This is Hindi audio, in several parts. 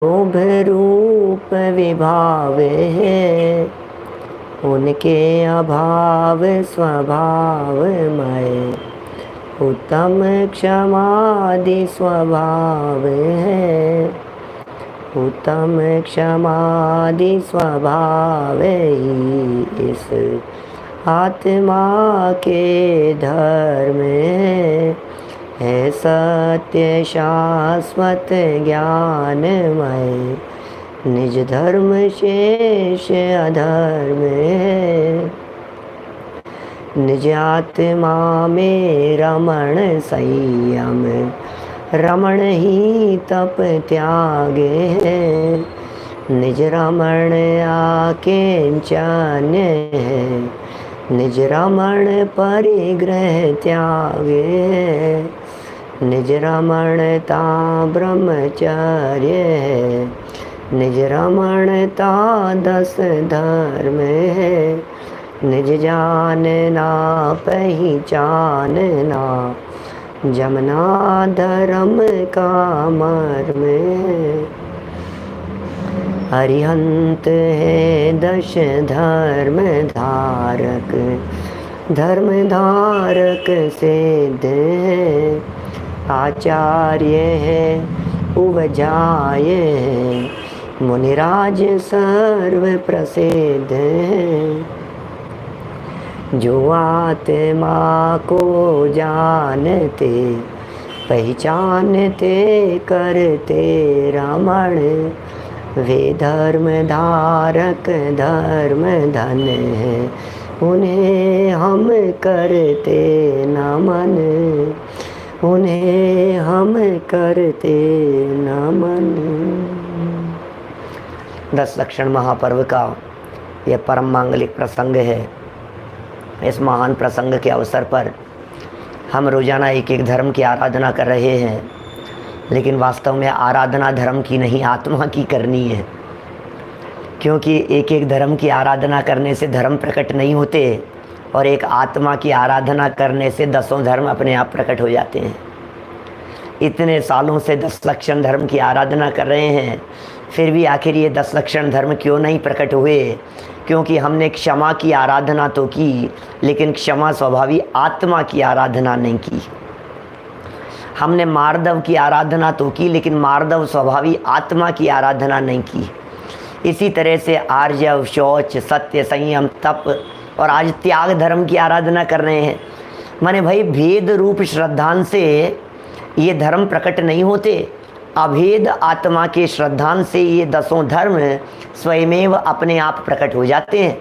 लोभ रूप विभाव है, उनके अभाव स्वभावमय। उत्तम क्षमादि स्वभाव है, उत्तम क्षमादि स्वभाव ही इस आत्मा के धर्म है सत्य शाश्वत ज्ञानमय। निज धर्म शेष अधर्म है, निज आत्मा में रमण संयम। रमण ही तप त्यागे है, निज रमण आकिंचन है। निज रमण परिग्रह त्यागे है, निज रमणता ब्रह्मचर्य है। निज रमणता 10 धर्म है, निज जानना पहचानना। जमना धर्म का मर्म है, अरिहंत है 10 धर्म धारक। धर्म धारक सिद्ध है, आचार्य है उपजाय है। मुनिराज सर्व प्रसिद्ध है, जो आत्मा को जानते पहचानते करते रमण। वे धर्म धारक धर्म धन है, उन्हें हम करते नमन। उन्हें हम करते नमन। 10 लक्षण महापर्व का यह परम मांगलिक प्रसंग है। इस महान प्रसंग के अवसर पर हम रोजाना एक एक धर्म की आराधना कर रहे हैं, लेकिन वास्तव में आराधना धर्म की नहीं आत्मा की करनी है। क्योंकि एक एक धर्म की आराधना करने से धर्म प्रकट नहीं होते, और एक आत्मा की आराधना करने से 10 धर्म अपने आप प्रकट हो जाते हैं। इतने सालों से 10 लक्षण धर्म की आराधना कर रहे हैं, फिर भी आखिर ये 10 लक्षण धर्म क्यों नहीं प्रकट हुए? क्योंकि हमने क्षमा की आराधना तो की, लेकिन क्षमा स्वभावी आत्मा की आराधना नहीं की। हमने मार्दव की आराधना तो की, लेकिन मार्दव स्वभावी आत्मा की आराधना नहीं की। इसी तरह से आर्जव, शौच, सत्य, संयम, तप और आज त्याग धर्म की आराधना कर रहे हैं। माने भाई भेद रूप श्रद्धान से ये धर्म प्रकट नहीं होते, अभेद आत्मा के श्रद्धान से ये 10 धर्म स्वयमेव अपने आप प्रकट हो जाते हैं।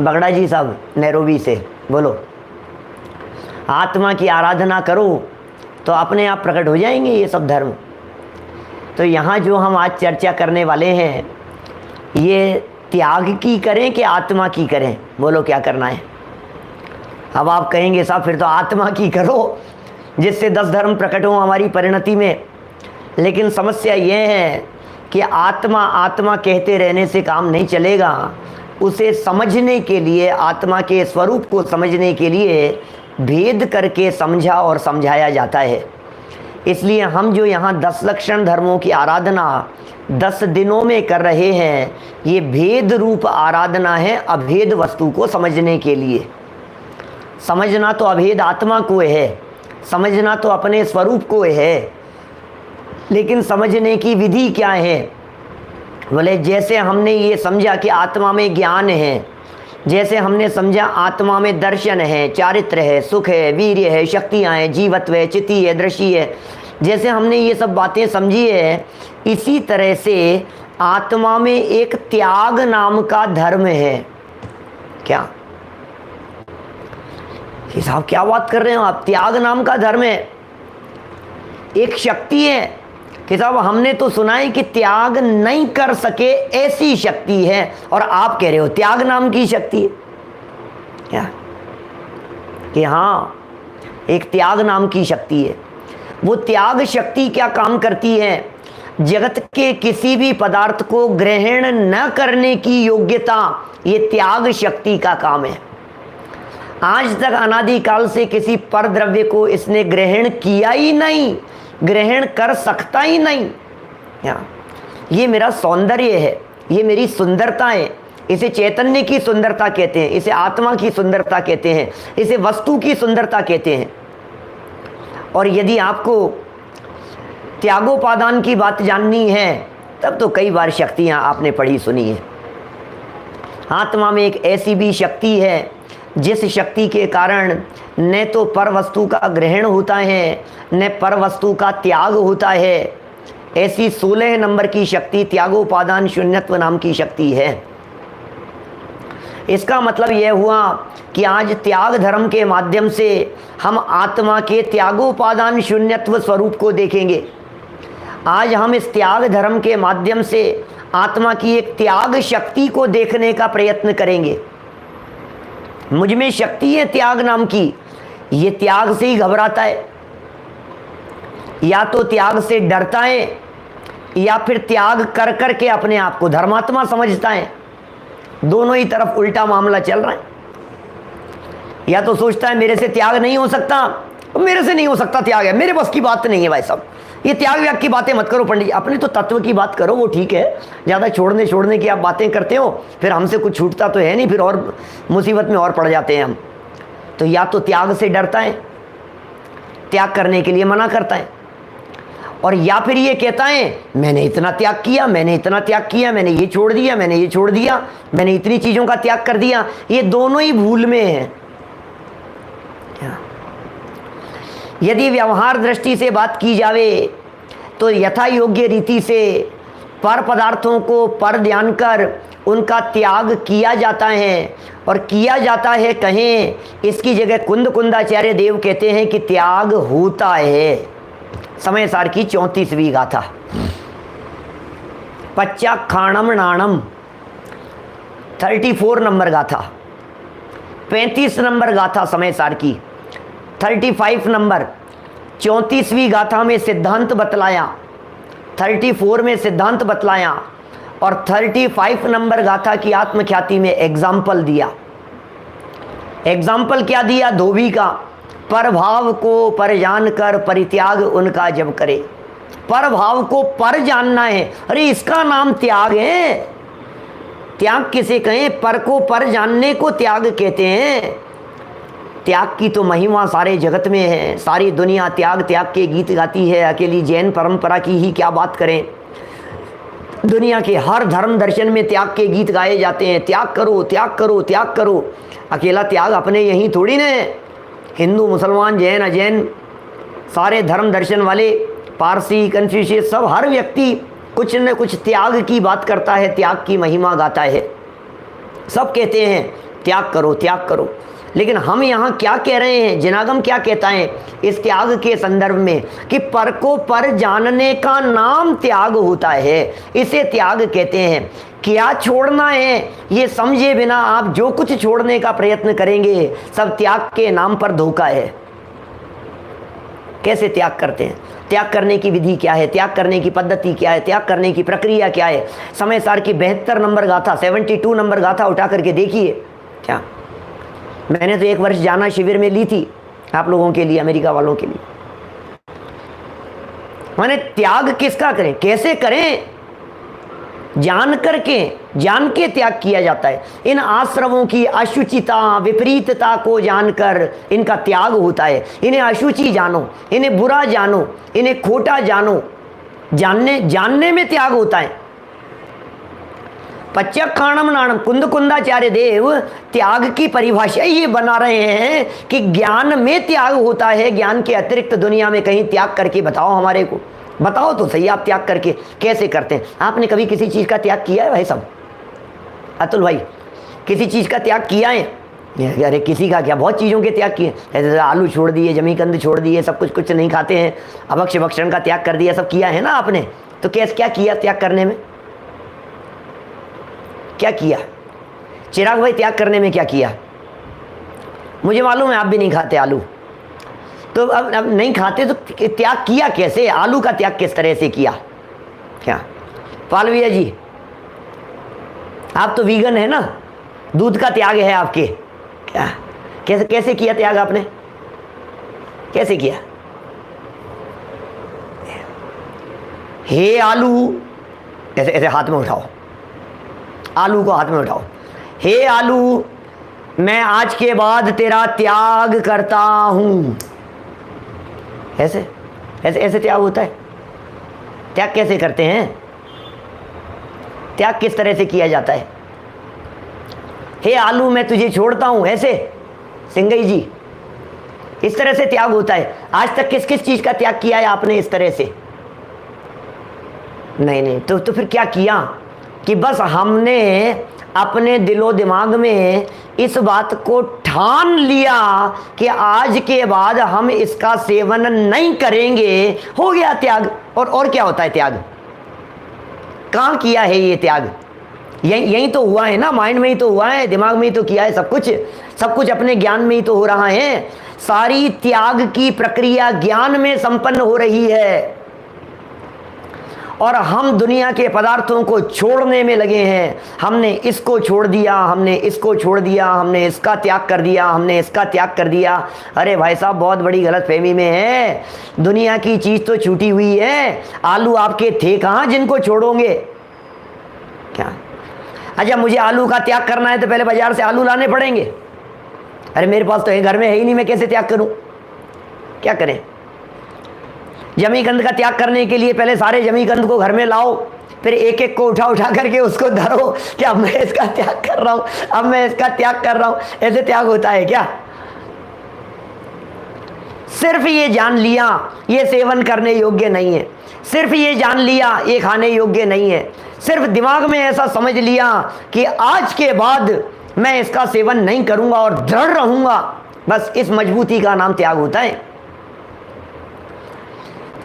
बगड़ा जी साहब नैरोबी से बोलो, आत्मा की आराधना करो तो अपने आप प्रकट हो जाएंगे ये सब धर्म। तो यहाँ जो हम आज चर्चा करने वाले हैं, ये त्याग की करें कि आत्मा की करें? बोलो क्या करना है? अब आप कहेंगे साहब फिर तो आत्मा की करो, जिससे 10 धर्म प्रकट हो हमारी परिणति में। लेकिन समस्या ये है कि आत्मा आत्मा कहते रहने से काम नहीं चलेगा। उसे समझने के लिए, आत्मा के स्वरूप को समझने के लिए भेद करके समझा और समझाया जाता है। इसलिए हम जो यहाँ 10 लक्षण धर्मों की आराधना 10 दिनों में कर रहे हैं, ये भेद रूप आराधना है अभेद वस्तु को समझने के लिए। समझना तो अभेद आत्मा को है, समझना तो अपने स्वरूप को है, लेकिन समझने की विधि क्या है? बोले जैसे हमने ये समझा कि आत्मा में ज्ञान है, जैसे हमने समझा आत्मा में दर्शन है, चारित्र है, सुख है, वीर्य है, शक्तियाँ हैं, जीवत्व है, चिति है, दृष्टि है, जैसे हमने ये सब बातें समझी है, इसी तरह से आत्मा में एक त्याग नाम का धर्म है। क्या साहब क्या बात कर रहे हो आप? त्याग नाम का धर्म है, एक शक्ति है कि साहब हमने तो सुना है कि त्याग नहीं कर सके ऐसी शक्ति है, और आप कह रहे हो त्याग नाम की शक्ति है। क्या कि हाँ, एक त्याग नाम की शक्ति है। वो त्याग शक्ति क्या काम करती है? जगत के किसी भी पदार्थ को ग्रहण न करने की योग्यता ये त्याग शक्ति का काम है। आज तक अनादिकाल से किसी पर द्रव्य को इसने ग्रहण किया ही नहीं, ग्रहण कर सकता ही नहीं। ये मेरा सौंदर्य है, ये मेरी सुंदरता है। इसे चैतन्य की सुंदरता कहते हैं, इसे आत्मा की सुंदरता कहते हैं, इसे वस्तु की सुंदरता कहते हैं। और यदि आपको त्यागोपादान की बात जाननी है तब तो कई बार शक्तियाँ आपने पढ़ी सुनी है। आत्मा में एक ऐसी भी शक्ति है जिस शक्ति के कारण न तो पर वस्तु का ग्रहण होता है न पर वस्तु का त्याग होता है। ऐसी 16 नंबर की शक्ति त्यागोपादान शून्यत्व नाम की शक्ति है। इसका मतलब यह हुआ कि आज त्याग धर्म के माध्यम से हम आत्मा के त्यागोपादान शून्यत्व स्वरूप को देखेंगे। आज हम इस त्याग धर्म के माध्यम से आत्मा की एक त्याग शक्ति को देखने का प्रयत्न करेंगे। मुझ में शक्ति है त्याग नाम की, ये त्याग से ही घबराता है, या तो त्याग से डरता है या फिर त्याग कर कर के अपने आप को धर्मात्मा समझता है। दोनों ही तरफ उल्टा मामला चल रहा है। या तो सोचता है मेरे से त्याग नहीं हो सकता, मेरे से नहीं हो सकता त्याग है, मेरे बस की बात नहीं है भाई साहब। ये त्याग व्याग की बातें मत करो पंडित जी, अपने तो तत्व की बात करो, वो ठीक है। ज़्यादा छोड़ने की आप बातें करते हो, फिर हमसे कुछ छूटता तो है नहीं, फिर और मुसीबत में और पड़ जाते हैं हम। तो या तो त्याग से डरता है, त्याग करने के लिए मना करता है, और या फिर ये कहता है मैंने इतना त्याग किया, मैंने इतना त्याग किया, मैंने ये छोड़ दिया, मैंने ये छोड़ दिया, मैंने इतनी चीज़ों का त्याग कर दिया। ये दोनों ही भूल में हैं। यदि व्यवहार दृष्टि से बात की जावे तो यथा योग्य रीति से पर पदार्थों को पर जानकर उनका त्याग किया जाता है। और किया जाता है कहें, इसकी जगह कुंदाचार्य देव कहते हैं कि त्याग होता है। समय सार की 34वीं गाथा, पच्चाखाणम नाणम 34 नंबर गाथा, 35 नंबर गाथा समय सार की, 35 नंबर 34वीं गाथा में सिद्धांत बतलाया, 34 में सिद्धांत बतलाया, और 35 नंबर गाथा की आत्मख्याति में एग्जाम्पल दिया। एग्जाम्पल क्या दिया? धोबी का, पर भाव को पर जानकर परित्याग उनका जब करे। पर भाव को पर जानना है, अरे इसका नाम त्याग है। त्याग किसे कहें? पर को पर जानने को त्याग कहते हैं। त्याग की तो महिमा सारे जगत में है, सारी दुनिया त्याग त्याग के गीत गाती है। अकेली जैन परंपरा की ही क्या बात करें, दुनिया के हर धर्म दर्शन में त्याग के गीत गाए जाते हैं। त्याग करो, त्याग करो, त्याग करो। अकेला त्याग अपने यहीं थोड़ी न है, हिंदू मुसलमान जैन अजैन सारे धर्म दर्शन वाले, पारसी कन्फ्यूशियस, सब हर व्यक्ति कुछ न कुछ त्याग की बात करता है, त्याग की महिमा गाता है। सब कहते हैं त्याग करो, त्याग करो। लेकिन हम यहाँ क्या कह रहे हैं, जिनागम क्या कहता है इस त्याग के संदर्भ में कि पर को पर जानने का नाम त्याग होता है, इसे त्याग कहते हैं। क्या छोड़ना है ये समझे बिना आप जो कुछ छोड़ने का प्रयत्न करेंगे सब त्याग के नाम पर धोखा है। कैसे त्याग करते हैं, त्याग करने की विधि क्या है, त्याग करने की पद्धति क्या है, त्याग करने की प्रक्रिया क्या है। समय सार की 72 नंबर गाथा, 72 नंबर गाथा उठा करके देखिए। क्या मैंने तो 1 वर्ष जाना शिविर में ली थी आप लोगों के लिए, अमेरिका वालों के लिए। माने त्याग किसका करें, कैसे करें, जान करके, जान के त्याग किया जाता है। इन आश्रमों की अशुचिता विपरीतता को जानकर इनका त्याग होता है। इन्हें अशुचि जानो, इन्हें बुरा जानो, इन्हें खोटा जानो, जानने में त्याग होता है। पच्चाखाणम नाणम, कुंदाचार्य देव त्याग की परिभाषा ये बना रहे हैं कि ज्ञान में त्याग होता है। ज्ञान के अतिरिक्त दुनिया में कहीं त्याग करके बताओ, हमारे को बताओ तो सही, आप त्याग करके कैसे करते हैं। आपने कभी किसी चीज़ का त्याग किया है भाई साहब? अतुल भाई, किसी चीज़ का त्याग किया है? अरे किसी का क्या, बहुत चीज़ों के त्याग किए। जैसे आलू छोड़ दिए, जमीकंद छोड़ दिए, सब कुछ नहीं खाते हैं, अभक्ष्य भक्षण का त्याग कर दिया, सब किया है ना आपने। तो कैसे क्या किया त्याग करने में, क्या किया? चिराग भाई त्याग करने में क्या किया? मुझे मालूम है आप भी नहीं खाते आलू, तो अब नहीं खाते तो त्याग किया कैसे? आलू का त्याग किस तरह से किया? क्या पालविया जी, आप तो वीगन है ना, दूध का त्याग है आपके। क्या कैसे किया त्याग आपने, कैसे किया? हे आलू, ऐसे ऐसे हाथ में उठाओ, आलू को हाथ में उठाओ। हे आलू, मैं आज के बाद तेरा त्याग करता हूं। ऐसे ऐसे ऐसे त्याग होता है। त्याग कैसे करते हैं? त्याग किस तरह से किया जाता है? हे आलू, मैं तुझे छोड़ता हूं, ऐसे सिंगई जी, इस तरह से त्याग होता है। आज तक किस किस चीज का त्याग किया है आपने इस तरह से? नहीं, तो फिर क्या किया कि बस हमने अपने दिलो दिमाग में इस बात को ठान लिया कि आज के बाद हम इसका सेवन नहीं करेंगे, हो गया त्याग। और क्या होता है त्याग? कहाँ किया है ये त्याग? यही तो हुआ है ना, माइंड में ही तो हुआ है, दिमाग में ही तो किया है सब कुछ अपने ज्ञान में ही तो हो रहा है। सारी त्याग की प्रक्रिया ज्ञान में संपन्न हो रही है और हम दुनिया के पदार्थों को छोड़ने में लगे हैं। हमने इसको छोड़ दिया, हमने इसको छोड़ दिया, हमने इसका त्याग कर दिया, हमने इसका त्याग कर दिया। अरे भाई साहब, बहुत बड़ी गलतफहमी में है। दुनिया की चीज तो छूटी हुई है। आलू आपके थे कहाँ जिनको छोड़ोगे? क्या? अच्छा, मुझे आलू का त्याग करना है तो पहले बाजार से आलू लाने पड़ेंगे। अरे मेरे पास तो घर में है ही नहीं, मैं कैसे त्याग करूं? क्या करें? जमीकंद का त्याग करने के लिए पहले सारे जमीकंद को घर में लाओ, फिर एक एक को उठा करके उसको धरो कि अब मैं इसका त्याग कर रहा हूं, अब मैं इसका त्याग कर रहा हूं। ऐसे त्याग होता है क्या? सिर्फ ये जान लिया ये सेवन करने योग्य नहीं है, सिर्फ ये जान लिया ये खाने योग्य नहीं है, सिर्फ दिमाग में ऐसा समझ लिया कि आज के बाद मैं इसका सेवन नहीं करूंगा और दृढ़ रहूंगा, बस इस मजबूती का नाम त्याग होता है।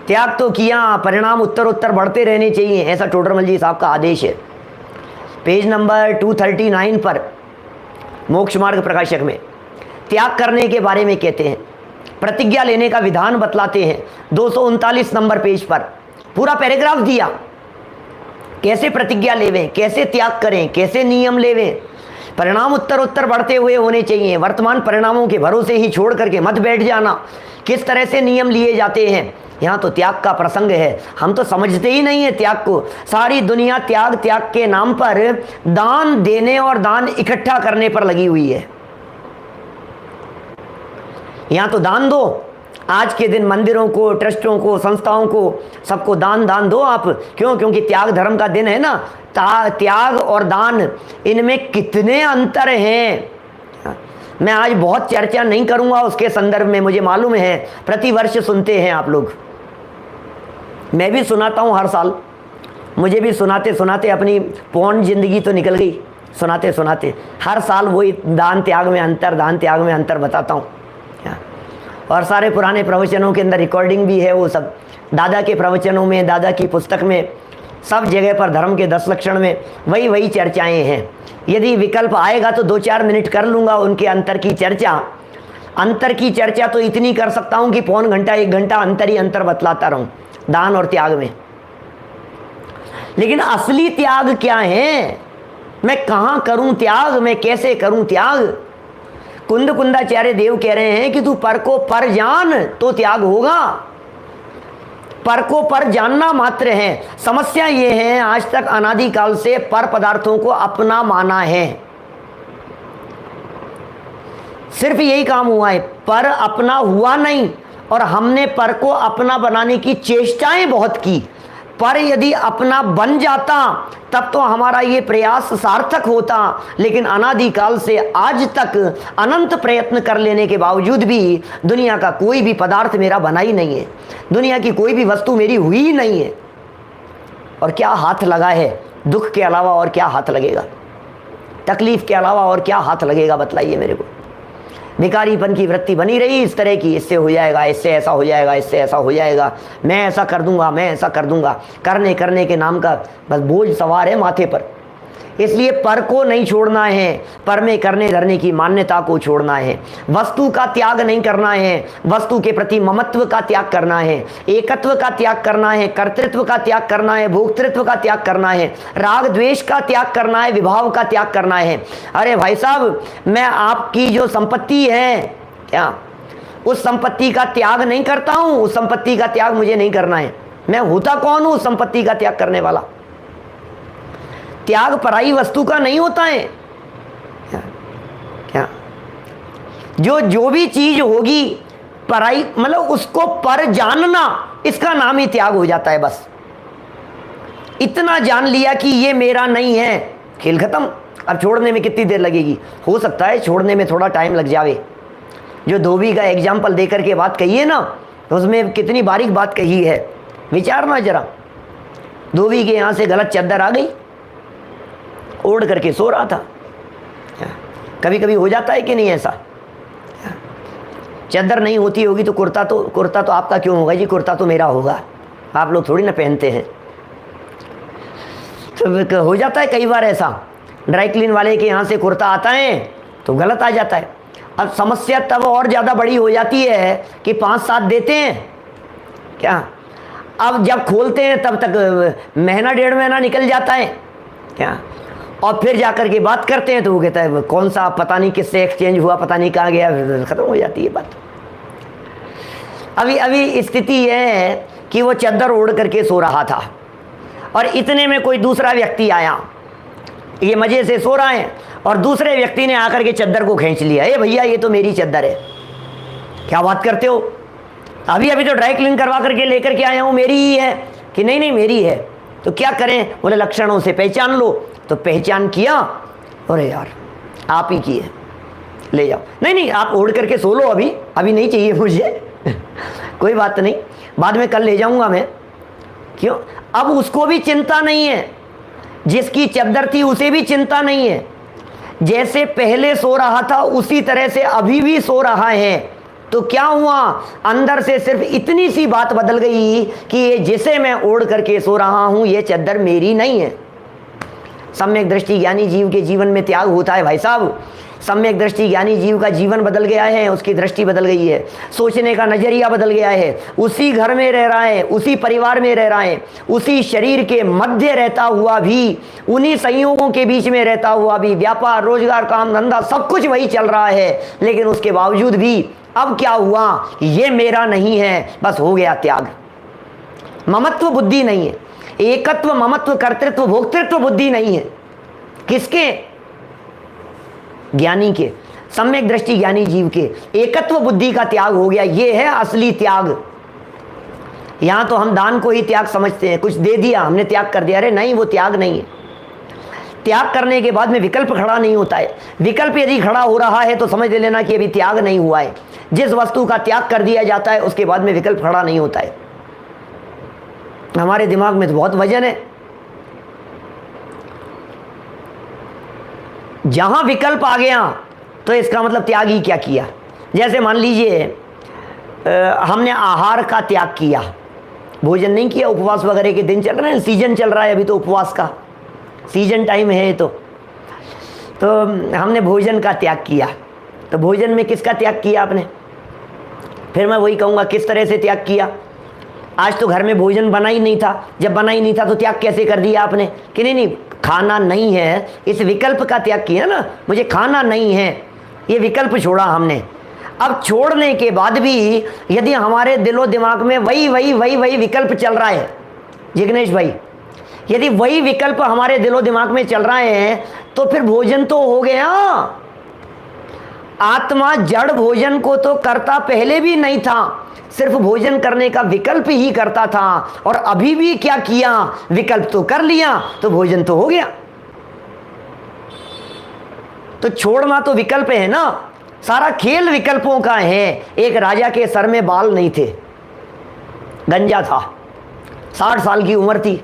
त्याग तो किया, परिणाम उत्तर बढ़ते रहने चाहिए, ऐसा टोडरमल जी साहब का आदेश है। पेज नंबर 239 पर मोक्ष मार्ग प्रकाशक में त्याग करने के बारे में कहते हैं, प्रतिज्ञा लेने का विधान बतलाते हैं। 239 नंबर पेज पर पूरा पैराग्राफ दिया, कैसे प्रतिज्ञा लेवें, कैसे त्याग करें, कैसे नियम लेवें। परिणाम उत्तर बढ़ते हुए होने चाहिए, वर्तमान परिणामों के भरोसे ही छोड़ करके मत बैठ जाना। किस तरह से नियम लिए जाते हैं, यहाँ तो त्याग का प्रसंग है। हम तो समझते ही नहीं है त्याग को। सारी दुनिया त्याग के नाम पर दान देने और दान इकट्ठा करने पर लगी हुई है। यहाँ तो दान दो, आज के दिन मंदिरों को, ट्रस्टों को, संस्थाओं को, सबको दान दो आप। क्यों? क्योंकि त्याग धर्म का दिन है ना। त्याग और दान, इनमें कितने अंतर हैं, मैं आज बहुत चर्चा नहीं करूंगा उसके संदर्भ में। मुझे मालूम है प्रतिवर्ष सुनते हैं आप लोग, मैं भी सुनाता हूं हर साल। मुझे भी सुनाते सुनाते अपनी पौन जिंदगी तो निकल गई, सुनाते सुनाते हर साल वही दान त्याग में अंतर बताता हूं। और सारे पुराने प्रवचनों के अंदर रिकॉर्डिंग भी है, वो सब दादा के प्रवचनों में, दादा की पुस्तक में, सब जगह पर धर्म के 10 लक्षण में वही चर्चाएं हैं। यदि विकल्प आएगा तो 2-4 मिनट कर लूँगा उनके अंतर की चर्चा तो इतनी कर सकता हूँ कि पौन घंटा 1 घंटा अंतर ही अंतर बतलाता रहूँ दान और त्याग में। लेकिन असली त्याग क्या है? मैं कहाँ करूँ त्याग, मैं कैसे करूँ त्याग? कुंदाचार्य देव कह रहे हैं कि तू पर को पर जान तो त्याग होगा। पर को पर जानना मात्र है। समस्या ये है, आज तक अनादिकाल से पर पदार्थों को अपना माना है, सिर्फ यही काम हुआ है, पर अपना हुआ नहीं। और हमने पर को अपना बनाने की चेष्टाएं बहुत की। पर यदि अपना बन जाता तब तो हमारा ये प्रयास सार्थक होता। लेकिन अनादिकाल से आज तक अनंत प्रयत्न कर लेने के बावजूद भी दुनिया का कोई भी पदार्थ मेरा बना ही नहीं है, दुनिया की कोई भी वस्तु मेरी हुई ही नहीं है। और क्या हाथ लगा है? दुख के अलावा और क्या हाथ लगेगा? तकलीफ के अलावा और क्या हाथ लगेगा? बतलाइए मेरे को। भिखारीपन की वृत्ति बनी रही इस तरह की, इससे हो जाएगा, इससे ऐसा हो जाएगा, इससे ऐसा हो जाएगा, मैं ऐसा कर दूंगा, मैं ऐसा कर दूंगा। करने के नाम का बस बोझ सवार है माथे पर। इसलिए पर को नहीं छोड़ना है, पर में करने धरने की मान्यता को छोड़ना है। वस्तु का त्याग नहीं करना है, वस्तु के प्रति ममत्व का त्याग करना है, एकत्व का त्याग करना है, कर्तृत्व का त्याग करना है, भोक्तृत्व का त्याग करना है, राग द्वेष का त्याग करना है, विभाव का त्याग करना है। अरे भाई साहब, मैं आपकी जो संपत्ति है, क्या उस संपत्ति का त्याग नहीं करता हूं? उस संपत्ति का त्याग मुझे नहीं करना है। मैं होता कौन हूं उस संपत्ति का त्याग करने वाला? त्याग पराई वस्तु का नहीं होता है क्या? जो भी चीज होगी पराई, मतलब उसको पर जानना, इसका नाम ही त्याग हो जाता है। बस इतना जान लिया कि ये मेरा नहीं है, खेल खत्म। अब छोड़ने में कितनी देर लगेगी? हो सकता है छोड़ने में थोड़ा टाइम लग जावे। जो धोबी का एग्जाम्पल देकर के बात कही है ना, तो उसमें कितनी बारीक बात कही है, विचारना जरा। धोबी के यहाँ से गलत चादर आ गई, ओढ़ करके सो रहा था। कभी कभी हो जाता है कि नहीं ऐसा? चादर नहीं होती होगी तो कुर्ता तो आपका क्यों होगा जी? कुर्ता तो मेरा होगा, आप लोग थोड़ी ना पहनते हैं। तो हो जाता है कई बार ऐसा, ड्राई क्लीन वाले के यहाँ से कुर्ता आता है तो गलत आ जाता है। अब समस्या तब और ज़्यादा बड़ी हो जाती है कि 5-7 देते हैं क्या, अब जब खोलते हैं तब तक महीना 1.5 महीना निकल जाता है क्या, और फिर जाकर के बात करते हैं तो वो कहता है कौन सा पता नहीं किससे एक्सचेंज हुआ, पता नहीं कहाँ गया, खत्म हो जाती है बात। अभी स्थिति यह है कि वो चादर ओढ़ करके सो रहा था और इतने में कोई दूसरा व्यक्ति आया, ये मजे से सो रहा है और दूसरे व्यक्ति ने आकर के चादर को खींच लिया। ए भैया ये तो मेरी चादर है। क्या बात करते हो? अभी तो ड्राई क्लीन करवा करके लेकर के आया हूँ, मेरी ही है। कि नहीं मेरी है। तो क्या करें? बोले लक्षणों से पहचान लो। तो पहचान किया, अरे यार आप ही की है, ले जाओ। नहीं आप ओढ़ करके सो लो, अभी नहीं चाहिए मुझे कोई बात नहीं, बाद में कल ले जाऊंगा मैं। क्यों? अब उसको भी चिंता नहीं है, जिसकी चादर थी उसे भी चिंता नहीं है। जैसे पहले सो रहा था उसी तरह से अभी भी सो रहा है। तो क्या हुआ? अंदर से सिर्फ इतनी सी बात बदल गई कि ये जिसे मैं ओढ़ करके सो रहा हूं ये चादर मेरी नहीं है। सम्यक दृष्टि ज्ञानी जीव के जीवन में त्याग होता है भाई साहब। सम्यक दृष्टि ज्ञानी जीव का जीवन बदल गया है, उसकी दृष्टि बदल गई है, सोचने का नजरिया बदल गया है। उसी घर में रह रहा है, उसी परिवार में रह रहा है, उसी शरीर के मध्य रहता हुआ भी, उन्हीं संयोगों के बीच में रहता हुआ भी, व्यापार रोजगार काम धंधा सब कुछ वही चल रहा है, लेकिन उसके बावजूद भी अब क्या हुआ? ये मेरा नहीं है, बस हो गया त्याग। ममत्व बुद्धि नहीं है, एकत्व ममत्व कर्तृत्व भोक्तृत्व बुद्धि नहीं है। किसके? ज्ञानी के, सम्यक दृष्टि ज्ञानी जीव के। एकत्व बुद्धि का त्याग हो गया, ये है असली त्याग। यहां तो हम दान को ही त्याग समझते हैं, कुछ दे दिया हमने त्याग कर दिया। अरे नहीं, वो त्याग नहीं है। त्याग करने के बाद में विकल्प खड़ा नहीं होता है। विकल्प यदि खड़ा हो रहा है तो समझ लेना कि अभी त्याग नहीं हुआ है। जिस वस्तु का त्याग कर दिया जाता है उसके बाद में विकल्प खड़ा नहीं होता है। हमारे दिमाग में तो बहुत वजन है। जहां विकल्प आ गया तो इसका मतलब त्याग ही क्या किया। जैसे मान लीजिए हमने आहार का त्याग किया, भोजन नहीं किया, उपवास वगैरह के दिन चल रहे हैं, सीजन चल रहा है अभी तो उपवास का सीजन टाइम है। तो हमने भोजन का त्याग किया। तो भोजन में किसका त्याग किया आपने? फिर मैं वही कहूँगा किस तरह से त्याग किया। आज तो घर में भोजन बना ही नहीं था, जब बना ही नहीं था तो त्याग कैसे कर दिया आपने? कि नहीं खाना नहीं है, इस विकल्प का त्याग किया ना, मुझे खाना नहीं है, ये विकल्प छोड़ा हमने। अब छोड़ने के बाद भी यदि हमारे दिलो दिमाग में वही विकल्प चल रहा है, जिग्नेश भाई, यदि वही विकल्प हमारे दिलो दिमाग में चल रहा है तो फिर भोजन तो हो गया। आत्मा जड़ भोजन को तो करता पहले भी नहीं था, सिर्फ भोजन करने का विकल्प ही करता था। और अभी भी क्या किया? विकल्प तो कर लिया, तो भोजन तो हो गया। तो छोड़ना तो विकल्प है ना, सारा खेल विकल्पों का है। एक राजा के सर में बाल नहीं थे, गंजा था, 60 साल की उम्र थी,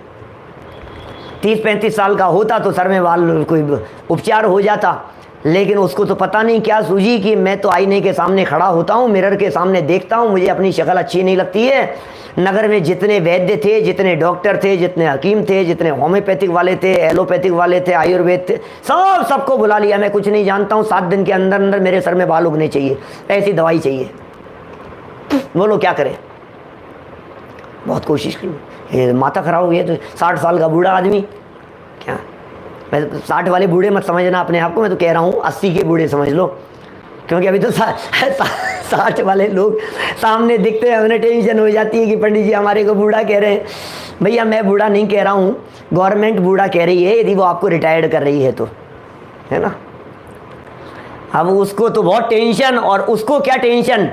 30-35 साल का होता तो सर में बाल कोई उपचार हो जाता। लेकिन उसको तो पता नहीं क्या सूझी कि मैं तो आईने के सामने खड़ा होता हूँ, मिरर के सामने देखता हूँ, मुझे अपनी शक्ल अच्छी नहीं लगती है। नगर में जितने वैद्य थे, जितने डॉक्टर थे, जितने हकीम थे, जितने होम्योपैथिक वाले थे, एलोपैथिक वाले थे, आयुर्वेद थे, सबको बुला लिया। मैं कुछ नहीं जानता हूँ, 7 दिन के अंदर अंदर मेरे सर में बाल उगने चाहिए, ऐसी दवाई चाहिए। बोलो क्या करें? बहुत कोशिश की, माथा खराब हो गया। तो 60 साल का बूढ़ा आदमी, क्या 60 वाले बूढ़े मत समझना अपने आप को, मैं तो कह रहा हूँ 80 के बूढ़े समझ लो, क्योंकि अभी तो 60 वाले लोग सामने दिखते हैं, हमें टेंशन हो जाती है कि पंडित जी हमारे को बूढ़ा कह रहे हैं। भैया मैं बूढ़ा नहीं कह रहा हूँ, गवर्नमेंट बूढ़ा कह रही है यदि वो आपको रिटायर्ड कर रही है तो, है ना। अब उसको तो बहुत टेंशन, और उसको क्या टेंशन,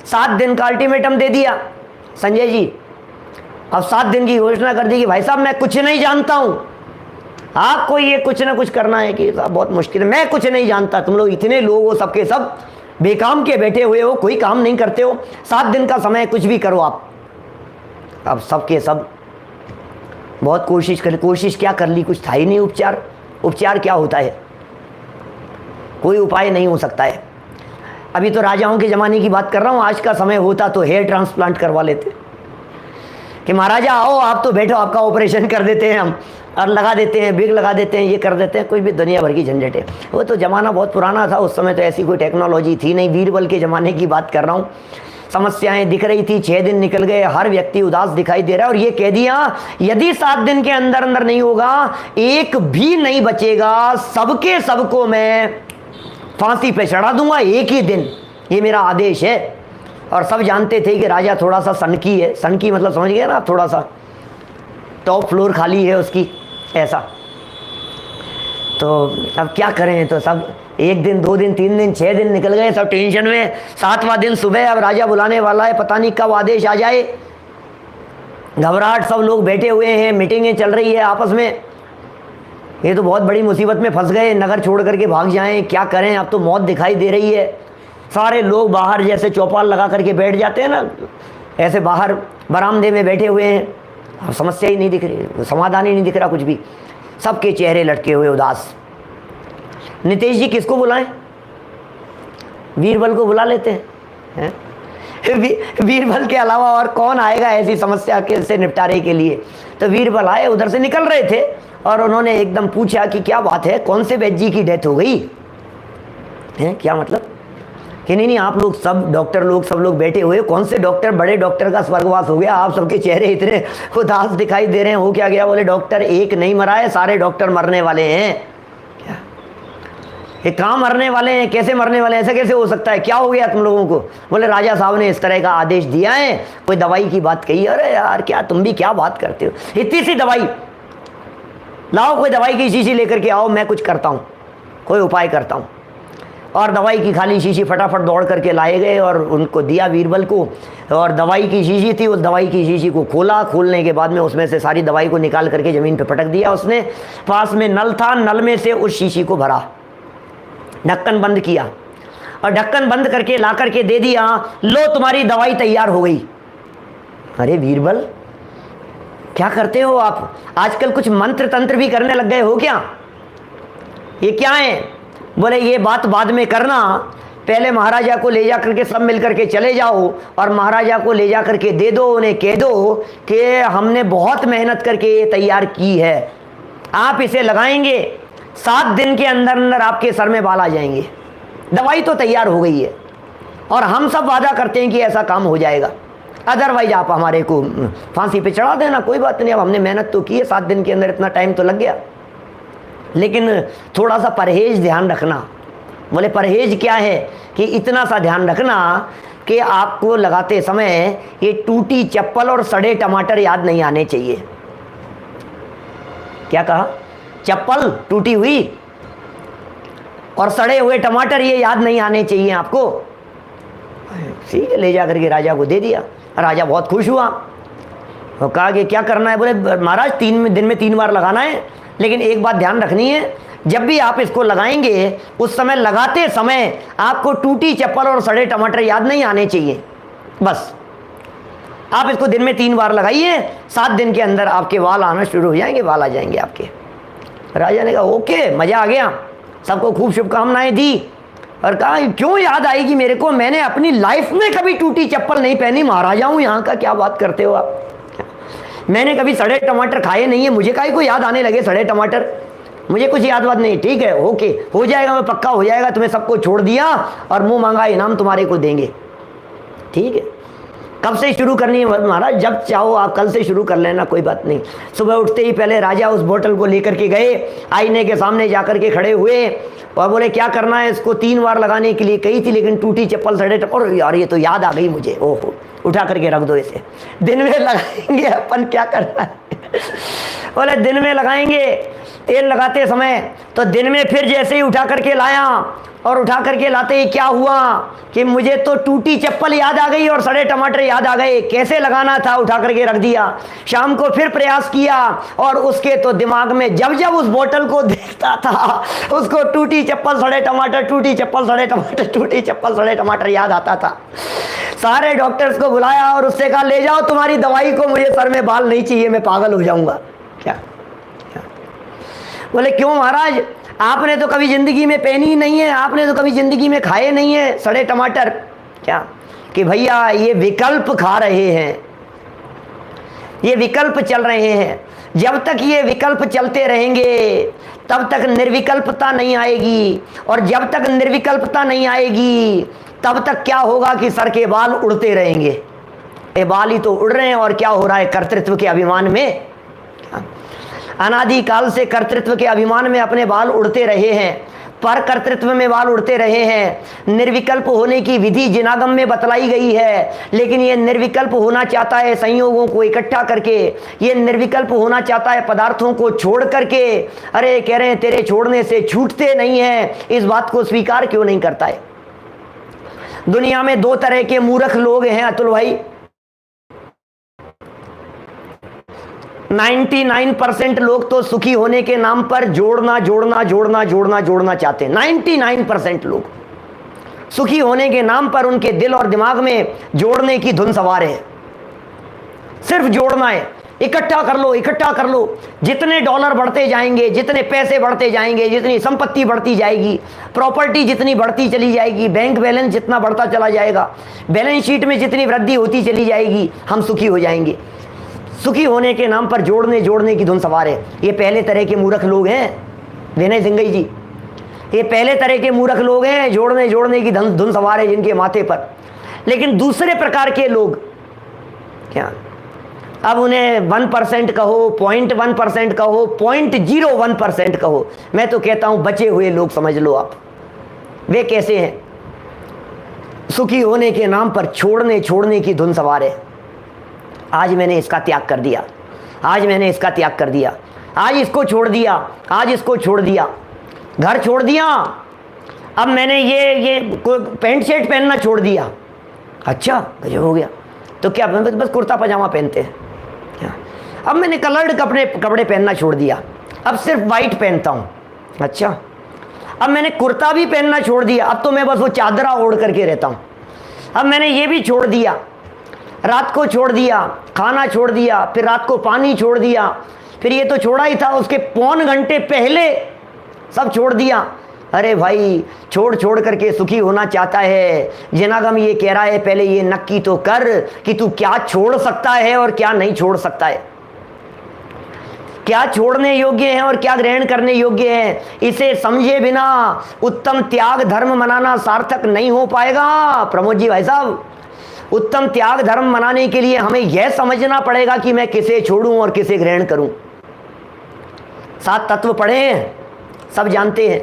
7 दिन का अल्टीमेटम दे दिया संजय जी। अब 7 दिन की घोषणा कर दी कि भाई साहब मैं कुछ नहीं जानता हूँ, आपको ये कुछ ना कुछ करना है कि साहब बहुत मुश्किल है, मैं कुछ नहीं जानता, तुम लोग इतने लोग हो सबके सब बेकाम के बैठे हुए हो, कोई काम नहीं करते हो, 7 दिन का समय कुछ भी करो आप। अब सबके सब बहुत कोशिश क्या कर ली, कुछ था ही नहीं उपचार क्या होता है, कोई उपाय नहीं हो सकता है। अभी तो राजाओं के ज़माने की बात कर रहा हूँ, आज का समय होता तो हेयर ट्रांसप्लांट करवा लेते कि महाराजा आओ आप तो बैठो, आपका ऑपरेशन कर देते हैं हम, और लगा देते हैं, बिग लगा देते हैं, ये कर देते हैं, कोई भी दुनिया भर की झंझट है। वो तो ज़माना बहुत पुराना था, उस समय तो ऐसी कोई टेक्नोलॉजी थी नहीं। बीरबल के ज़माने की बात कर रहा हूँ। समस्याएं दिख रही थी, 6 दिन निकल गए, हर व्यक्ति उदास दिखाई दे रहा है, और ये कह दिया यदि 7 दिन के अंदर अंदर नहीं होगा, एक भी नहीं बचेगा, सबके सबको मैं फांसी पे चढ़ा दूंगा एक ही दिन, ये मेरा आदेश है। और सब जानते थे कि राजा थोड़ा सा सनकी है, सनकी मतलब समझ गए ना, थोड़ा सा टॉप फ्लोर खाली है उसकी, ऐसा। तो अब क्या करें, तो सब 1 दिन 2 दिन 3 दिन 6 दिन निकल गए, सब टेंशन में। 7वां दिन सुबह, अब राजा बुलाने वाला है, पता नहीं कब आदेश आ जाए, घबराहट, सब लोग बैठे हुए हैं, मीटिंगें चल रही है आपस में, ये तो बहुत बड़ी मुसीबत में फंस गए, नगर छोड़ करके भाग जाएं, क्या करें, अब तो मौत दिखाई दे रही है। सारे लोग बाहर जैसे चौपाल लगा करके बैठ जाते हैं ना, ऐसे बाहर बरामदे में बैठे हुए हैं। अब समस्या ही नहीं दिख रही, समाधान ही नहीं दिख रहा कुछ भी, सबके चेहरे लटके हुए उदास। नीतीश जी किसको बुलाएं, बीरबल को बुला लेते हैं, बीरबल के अलावा और कौन आएगा ऐसी समस्या के से निपटारे के लिए। तो बीरबल आए, उधर से निकल रहे थे, और उन्होंने एकदम पूछा कि क्या बात है, कौन से वैद्य जी की डेथ हो गई है, क्या मतलब कि नहीं आप लोग सब डॉक्टर लोग सब लोग बैठे हुए, कौन से डॉक्टर, बड़े डॉक्टर का स्वर्गवास हो गया, आप सबके चेहरे इतने उदास दिखाई दे रहे हैं, हो क्या गया। बोले डॉक्टर एक नहीं मरा है, सारे डॉक्टर मरने वाले हैं। क्या ये कहाँ मरने वाले हैं, कैसे मरने वाले हैं, ऐसा कैसे हो सकता है, क्या हो गया तुम लोगों को। बोले राजा साहब ने इस तरह का आदेश दिया है, कोई दवाई की बात कही। अरे यार क्या तुम भी क्या बात करते हो, इतनी सी दवाई लाओ, कोई दवाई की शीशी लेकर के आओ, मैं कुछ करता हूँ, कोई उपाय करता हूँ। और दवाई की खाली शीशी फटाफट दौड़ करके लाए गए और उनको दिया बीरबल को, और दवाई की शीशी थी, उस दवाई की शीशी को खोला, खोलने के बाद में उसमें से सारी दवाई को निकाल करके ज़मीन पर पटक दिया उसने। पास में नल था, नल में से उस शीशी को भरा, ढक्कन बंद किया, और ढक्कन बंद करके ला करके दे दिया, लो तुम्हारी दवाई तैयार हो गई। अरे बीरबल क्या करते हो आप, आजकल कुछ मंत्र तंत्र भी करने लग गए हो क्या, ये क्या है। बोले ये बात बाद में करना, पहले महाराजा को ले जा करके सब मिल करके चले जाओ, और महाराजा को ले जा करके दे दो, उन्हें कह दो कि हमने बहुत मेहनत करके ये तैयार की है, आप इसे लगाएंगे, 7 दिन के अंदर अंदर आपके सर में बाल आ जाएंगे, दवाई तो तैयार हो गई है, और हम सब वादा करते हैं कि ऐसा काम हो जाएगा, अदरवाइज आप हमारे को फांसी पे चढ़ा देना, कोई बात नहीं, अब हमने मेहनत तो की है, 7 दिन के अंदर इतना टाइम तो लग गया, लेकिन थोड़ा सा परहेज ध्यान रखना। बोले परहेज क्या है, कि इतना सा ध्यान रखना कि आपको लगाते समय ये टूटी चप्पल और सड़े टमाटर याद नहीं आने चाहिए। क्या कहा, चप्पल टूटी हुई और सड़े हुए टमाटर ये याद नहीं आने चाहिए आपको। ठीक है, ले जा करके राजा को दे दिया, राजा बहुत खुश हुआ, और कहा कि क्या करना है। बोले महाराज 3 दिन में 3 बार लगाना है, लेकिन एक बात ध्यान रखनी है, जब भी आप इसको लगाएंगे उस समय लगाते समय आपको टूटी चप्पल और सड़े टमाटर याद नहीं आने चाहिए। बस आप इसको दिन में 3 बार लगाइए, 7 दिन के अंदर आपके बाल आना शुरू हो जाएंगे, बाल आ जाएंगे आपके। राजा ने कहा ओके, मज़ा आ गया, सबको खूब शुभकामनाएं दी, और कहा क्यों याद आएगी मेरे को, मैंने अपनी लाइफ में कभी टूटी चप्पल नहीं पहनी, महाराजा हूँ यहाँ का, क्या बात करते हो आप, मैंने कभी सड़े टमाटर खाए नहीं है, मुझे काहे को याद आने लगे सड़े टमाटर, मुझे कुछ याद बात नहीं। ठीक है ओके, हो जाएगा, मैं पक्का हो जाएगा, तुम्हें सबको छोड़ दिया और मुंह मांगा इनाम तुम्हारे को देंगे। ठीक है, कब से शुरू करनी है महाराज? जब चाहो आप कल से शुरू कर लेना, कोई बात नहीं। सुबह उठते ही पहले राजा उस बोतल को लेकर के गए, आईने के सामने जाकर के खड़े हुए और बोले क्या करना है इसको? 3 बार लगाने के लिए कही थी, लेकिन टूटी चप्पल सड़े और यार ये तो याद आ गई मुझे, ओहो उठा करके रख दो इसे, दिन में लगाएंगे अपन, क्या करना है। बोले दिन में लगाएंगे। तेल लगाते समय तो दिन में फिर जैसे ही उठा करके लाया और उठा करके लाते ही क्या हुआ कि मुझे तो टूटी चप्पल याद आ गई और सड़े टमाटर याद आ गए, कैसे लगाना था, उठा करके रख दिया। शाम को फिर प्रयास किया और उसके तो दिमाग में जब जब उस बोतल को देखता था उसको टूटी चप्पल सड़े टमाटर, टूटी चप्पल सड़े टमाटर, टूटी चप्पल सड़े टमाटर याद आता था। सारे डॉक्टर्स को बुलाया और उससे कहा ले जाओ तुम्हारी दवाई को, मुझे सर में बाल नहीं चाहिए, मैं पागल हो जाऊंगा। क्या बोले क्यों महाराज? आपने तो कभी जिंदगी में पहनी ही नहीं है, आपने तो कभी जिंदगी में खाए नहीं है सड़े टमाटर। क्या कि भैया ये विकल्प खा रहे हैं, ये विकल्प चल रहे हैं। जब तक ये विकल्प चलते रहेंगे तब तक निर्विकल्पता नहीं आएगी, और जब तक निर्विकल्पता नहीं आएगी तब तक क्या होगा कि सर के बाल उड़ते रहेंगे। ये बाल ही तो उड़ रहे हैं और क्या हो रहा है? कर्तृत्व के अभिमान में, अनादिकाल से कर्तृत्व के अभिमान में अपने बाल उड़ते रहे हैं, पर कर्तृत्व में बाल उड़ते रहे हैं। निर्विकल्प होने की विधि जिनागम में बतलाई गई है, लेकिन ये निर्विकल्प होना चाहता है संयोगों को इकट्ठा करके, ये निर्विकल्प होना चाहता है पदार्थों को छोड़ करके। अरे कह रहे हैं तेरे छोड़ने से छूटते नहीं हैं, इस बात को स्वीकार क्यों नहीं करता है? दुनिया में 2 तरह के मूर्ख लोग हैं अतुल भाई। 99% लोग तो सुखी होने के नाम पर जोड़ना जोड़ना जोड़ना जोड़ना जोड़ना चाहते हैं। 99% लोग सुखी होने के नाम पर उनके दिल और दिमाग में जोड़ने की धुन सवार है। सिर्फ जोड़ना है, इकट्ठा कर लो, इकट्ठा कर लो। जितने डॉलर बढ़ते जाएंगे, जितने पैसे बढ़ते जाएंगे, जितनी संपत्ति बढ़ती जाएगी, प्रॉपर्टी जितनी बढ़ती चली जाएगी, बैंक बैलेंस जितना बढ़ता चला जाएगा, बैलेंस शीट में जितनी वृद्धि होती चली जाएगी, हम सुखी हो जाएंगे। सुखी होने के नाम पर जोड़ने जोड़ने की धुन सवार है। ये पहले तरह के मूर्ख लोग हैं विनय सिंघई जी, ये पहले तरह के मूर्ख लोग हैं, जोड़ने जोड़ने की धुन सवार है जिनके माथे पर। लेकिन दूसरे प्रकार के लोग क्या, अब उन्हें 1% कहो, 0.1% कहो, 0.01% कहो, मैं तो कहता हूं बचे हुए लोग समझ लो आप। वे कैसे हैं? सुखी होने के नाम पर छोड़ने छोड़ने की धुन सवार है। आज मैंने इसका त्याग कर दिया, आज मैंने इसका त्याग कर दिया, आज इसको छोड़ दिया, आज इसको छोड़ दिया, घर छोड़ दिया, अब मैंने ये पैंट शर्ट पहनना छोड़ दिया। अच्छा गजब हो गया, तो क्या बस कुर्ता पजामा पहनते हैं क्या? अब मैंने कलर्ड कपड़े पहनना छोड़ दिया, अब सिर्फ वाइट पहनता हूँ। अच्छा अब मैंने कुर्ता भी पहनना छोड़ दिया, अब तो मैं बस वो चादरा ओढ़ करके रहता हूँ। अब मैंने ये भी छोड़ दिया, रात को छोड़ दिया, खाना छोड़ दिया, फिर रात को पानी छोड़ दिया, फिर ये तो छोड़ा ही था, उसके पौन घंटे पहले सब छोड़ दिया। अरे भाई छोड़ छोड़ करके सुखी होना चाहता है। जिनागम ये कह रहा है पहले ये नक्की तो कर कि तू क्या छोड़ सकता है और क्या नहीं छोड़ सकता है, क्या छोड़ने योग्य है और क्या ग्रहण करने योग्य है। इसे समझे बिना उत्तम त्याग धर्म मनाना सार्थक नहीं हो पाएगा प्रमोद जी भाई साहब। उत्तम त्याग धर्म मनाने के लिए हमें यह समझना पड़ेगा कि मैं किसे छोड़ूं और किसे ग्रहण करूं। 7 तत्व पढ़े हैं, सब जानते हैं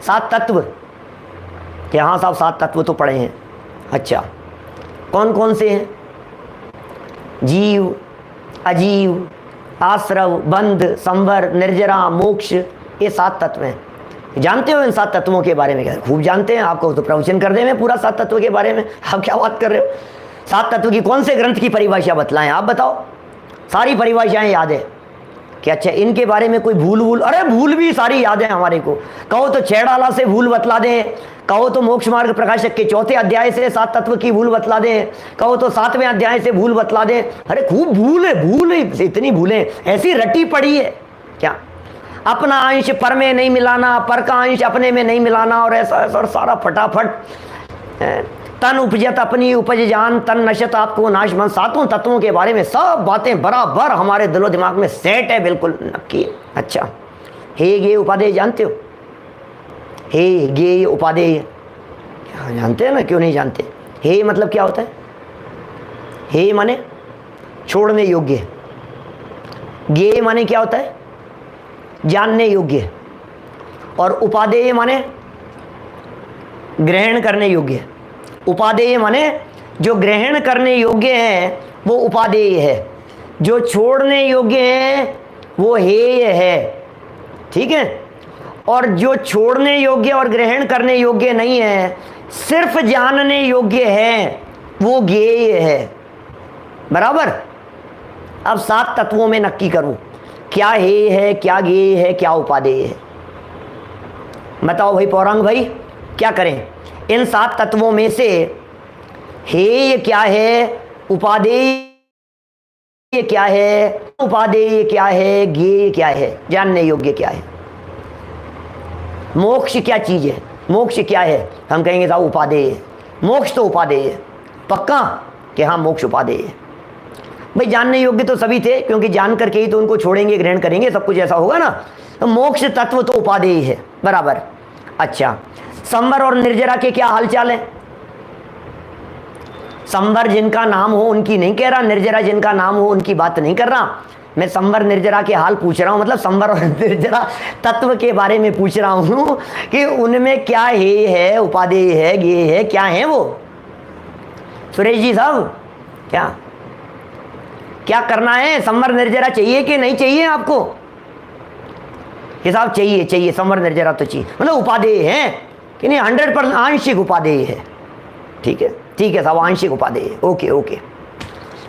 7 तत्व। क्या हाँ साहब 7 तत्व तो पढ़े हैं। अच्छा कौन कौन से हैं? जीव, अजीव, आश्रव, बंध, संवर, निर्जरा, मोक्ष, ये 7 तत्व हैं। जानते हो इन 7 तत्वों के बारे में? क्या खूब जानते हैं, आपको तो प्रवचन कर दे मैं पूरा 7 तत्वों के बारे में, आप क्या बात कर रहे हो? 7 तत्व की कौन से ग्रंथ की परिभाषा बतलाएं आप बताओ? सारी परिभाषाएं याद है कि अच्छा इनके बारे में कोई भूल, अरे भूल भी सारी याद है हमारे को। कहो तो छेड़ाला से भूल बतला दें, कहो तो मोक्ष मार्ग प्रकाशक के 4थे अध्याय से 7 तत्व की भूल बतला दें, कहो तो 7वें अध्याय से भूल बतला दें। अरे खूब भूल है, इतनी भूलें ऐसी रटी पड़ी है। क्या अपना अंश पर में नहीं मिलाना, पर का अंश अपने में नहीं मिलाना, और ऐसा ऐसा सारा फटाफट। तन उपजत अपनी उपज जान, तन नशत आपको नाश मन। 7 तत्वों के बारे में सब बातें बराबर हमारे दिलो दिमाग में सेट है, बिल्कुल नक्की। अच्छा हे गे उपादेय जानते हो? हे गे उपादेय जानते हैं ना? क्यों नहीं जानते? हे मतलब क्या होता है? हे माने छोड़ने योग्य, ज्ञेय माने क्या होता है, जानने योग्य, और उपादेय माने ग्रहण करने योग्य। उपादेय माने जो ग्रहण करने योग्य है वो उपादेय है, जो छोड़ने योग्य है वो हेय है, ठीक है। और जो छोड़ने योग्य और ग्रहण करने योग्य नहीं है, सिर्फ जानने योग्य है, वो ज्ञेय है, बराबर। अब 7 तत्वों में नक्की करूं क्या हेय है, क्या ज्ञेय है, क्या उपादेय है। बताओ भाई पौरांग भाई, क्या करें? इन 7 तत्वों में से हेय क्या है, उपादेय क्या है, उपादेय क्या है, ज्ञेय क्या है, जानने योग्य क्या है। मोक्ष क्या चीज है, मोक्ष क्या है? हम कहेंगे साहब उपादेय है। मोक्ष तो उपादेय है, पक्का कि हाँ मोक्ष उपादेय है। भाई जानने योग्य तो सभी थे, क्योंकि जान करके ही तो उनको छोड़ेंगे, ग्रहण करेंगे, सब कुछ ऐसा होगा ना। तो मोक्ष तत्व तो उपादेय है, बराबर। अच्छा, संवर और निर्जरा के क्या हालचाल है? संवर जिनका नाम हो उनकी नहीं कह रहा, निर्जरा जिनका नाम हो उनकी बात नहीं कर रहा मैं। संवर निर्जरा के हाल पूछ रहा हूं, मतलब संवर और निर्जरा तत्व के बारे में पूछ रहा हूं कि उनमें क्या हेय है, उपादेय है, ज्ञेय है, क्या है वो? सुरेश जी साहब, क्या करना है? संवर निर्जरा चाहिए कि नहीं चाहिए आपको? हिसाब चाहिए, संवर निर्जरा तो चाहिए, मतलब उपादेय है कि नहीं? 100% आंशिक उपादेय है, ठीक है साहब, आंशिक उपादेय, ओके।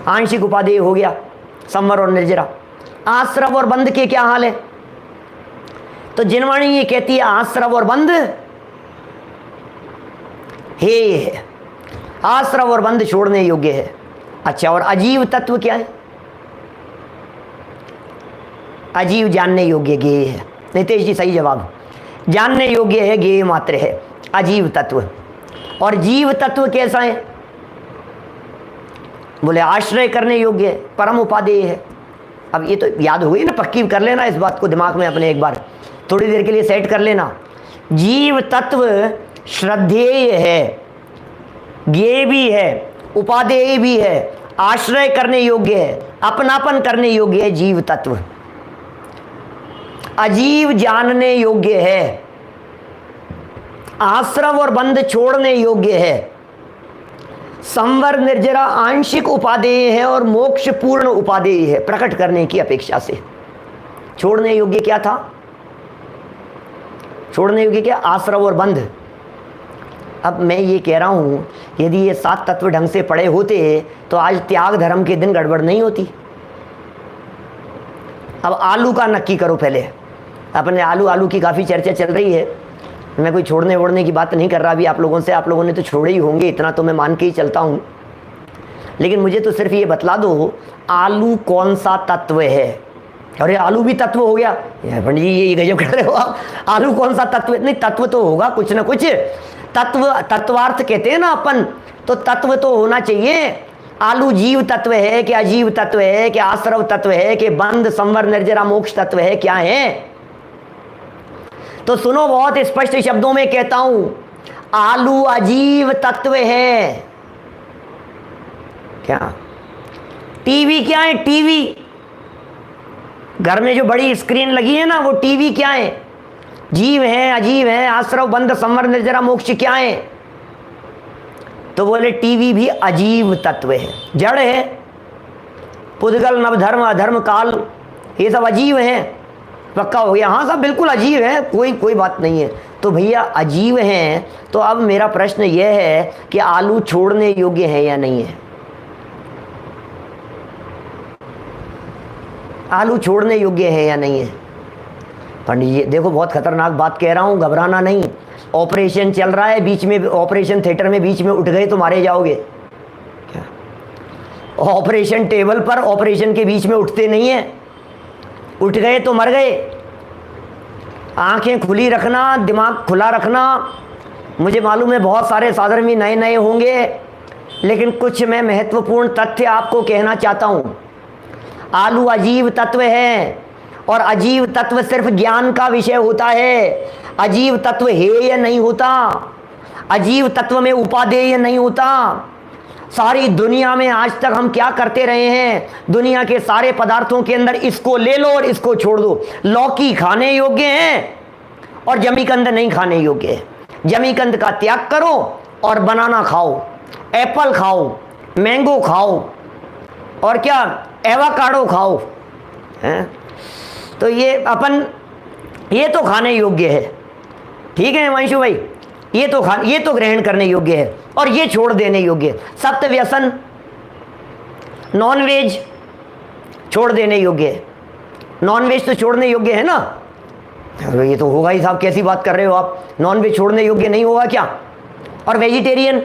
आंशिक उपादेय हो गया संवर और निर्जरा। आश्रव और बंध के क्या हाल है? तो जिनवाणी ये कहती है आश्रव और बंध हेय है, आश्रव और बंध छोड़ने योग्य है। अच्छा, और अजीव तत्व क्या है? अजीव जानने योग्य, ज्ञेय है। नितेश जी सही जवाब, जानने योग्य है, ज्ञेय मात्र है, अजीव तत्व। और जीव तत्व कैसा है? बोले आश्रय करने योग्य है, परम उपादेय है। अब ये तो याद हो गई ना, पक्की कर लेना इस बात को दिमाग में अपने, एक बार थोड़ी देर के लिए सेट कर लेना। जीव तत्व श्रद्धेय है, ज्ञेय भी है, उपादेय भी है, आश्रय करने योग्य है, अपनापन करने योग्य है जीव तत्व। अजीव जानने योग्य है, आश्रव और बंध छोड़ने योग्य है, संवर निर्जरा आंशिक उपादेय है और मोक्ष पूर्ण उपादेय है प्रकट करने की अपेक्षा से। छोड़ने योग्य क्या था? छोड़ने योग्य क्या? आश्रव और बंध। अब मैं ये कह रहा हूं, यदि ये 7 तत्व ढंग से पढ़े होते तो आज त्याग धर्म के दिन गड़बड़ नहीं होती। अब आलू का नक्की करो पहले। अपने आलू की काफ़ी चर्चा चल रही है, मैं कोई छोड़ने वोड़ने की बात नहीं कर रहा अभी आप लोगों से। आप लोगों ने तो छोड़े ही होंगे, इतना तो मैं मान के ही चलता हूँ। लेकिन मुझे तो सिर्फ ये बतला दो, आलू कौन सा तत्व है? अरे आलू भी तत्व हो गया? पंडित जी ये गजब कर रहे हो आप। आलू कौन सा तत्व? नहीं, तत्व तो होगा कुछ ना कुछ। तत्वार्थ कहते हैं ना अपन, तो तत्व तो होना चाहिए। आलू जीव तत्व है कि अजीव तत्व है कि आश्रव तत्व है कि बंध संवर निर्जरा मोक्ष तत्व है, क्या है? तो सुनो, बहुत स्पष्ट शब्दों में कहता हूं, आलू अजीव तत्व है। क्या? टीवी क्या है? टीवी, घर में जो बड़ी स्क्रीन लगी है ना, वो टीवी क्या है? जीव है, अजीव है, आश्रव बंध संवर निर्जरा मोक्ष क्या है? तो बोले टीवी भी अजीव तत्व है, जड़ है। पुद्गल नवधर्म अधर्म काल ये सब अजीव है। पक्का हो गया? हाँ साहब बिल्कुल अजीब है, कोई बात नहीं है। तो भैया अजीब हैं, तो अब मेरा प्रश्न यह है कि आलू छोड़ने योग्य है या नहीं है? आलू छोड़ने योग्य है या नहीं है? पंडित जी देखो, बहुत खतरनाक बात कह रहा हूं, घबराना नहीं। ऑपरेशन चल रहा है, बीच में ऑपरेशन थिएटर में बीच में उठ गए तो मारे जाओगे क्या? ऑपरेशन टेबल पर ऑपरेशन के बीच में उठते नहीं है, उठ गए तो मर गए। आंखें खुली रखना, दिमाग खुला रखना। मुझे मालूम है बहुत सारे साधर्मी नए नए होंगे, लेकिन कुछ मैं महत्वपूर्ण तथ्य आपको कहना चाहता हूं। आलू अजीव तत्व है, और अजीव तत्व सिर्फ ज्ञान का विषय होता है। अजीव तत्व हेय नहीं होता, अजीव तत्व में उपादेय नहीं होता। सारी दुनिया में आज तक हम क्या करते रहे हैं, दुनिया के सारे पदार्थों के अंदर इसको ले लो और इसको छोड़ दो। लौकी खाने योग्य है और जमीकंद नहीं खाने योग्य है। जमीकंद का त्याग करो और बनाना खाओ, एप्पल खाओ, मैंगो खाओ और क्या एवोकाडो खाओ हैं। तो ये तो खाने योग्य है, ठीक है वंशु भाई, ये तो ग्रहण करने योग्य है और ये छोड़ देने योग्य है। सप्त व्यसन, नॉनवेज छोड़ देने योग्य है। नॉनवेज तो छोड़ने योग्य है ना, ये तो होगा ही साहब, कैसी बात कर रहे हो आप, नॉनवेज छोड़ने योग्य नहीं होगा क्या? और वेजिटेरियन,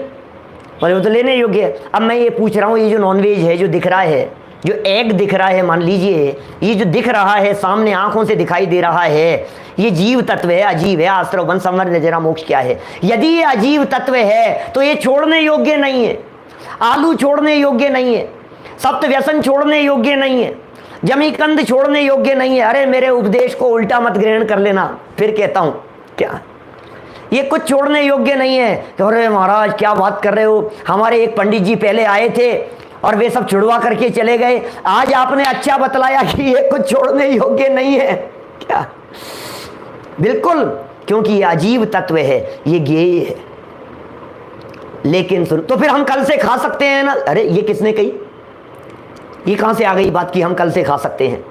और वो तो लेने योग्य है। अब मैं ये पूछ रहा हूँ, ये जो नॉनवेज है, जो दिख रहा है, जो एग दिख रहा है, मान लीजिए ये जो दिख रहा है सामने आंखों से दिखाई दे रहा है, ये जीव तत्व है, अजीव है, आश्रव वन संवर नजरा मोक्ष क्या है? यदि ये अजीव तत्व है तो ये छोड़ने योग्य नहीं है। आलू छोड़ने योग्य नहीं है, सप्त व्यसन छोड़ने योग्य नहीं है, जमीकंद छोड़ने योग्य नहीं है। अरे मेरे उपदेश को उल्टा मत ग्रहण कर लेना, फिर कहता हूं क्या ये कुछ छोड़ने योग्य नहीं है। अरे महाराज क्या बात कर रहे हो, हमारे एक पंडित जी पहले आए थे और वे सब छुड़वा करके चले गए, आज आपने अच्छा बतलाया कि ये कुछ छोड़ने योग्य नहीं है क्या? बिल्कुल, क्योंकि ये अजीब तत्व है, ये ज्ञेय है। लेकिन सुन, तो फिर हम कल से खा सकते हैं ना? अरे ये किसने कही, ये कहां से आ गई बात कि हम कल से खा सकते हैं?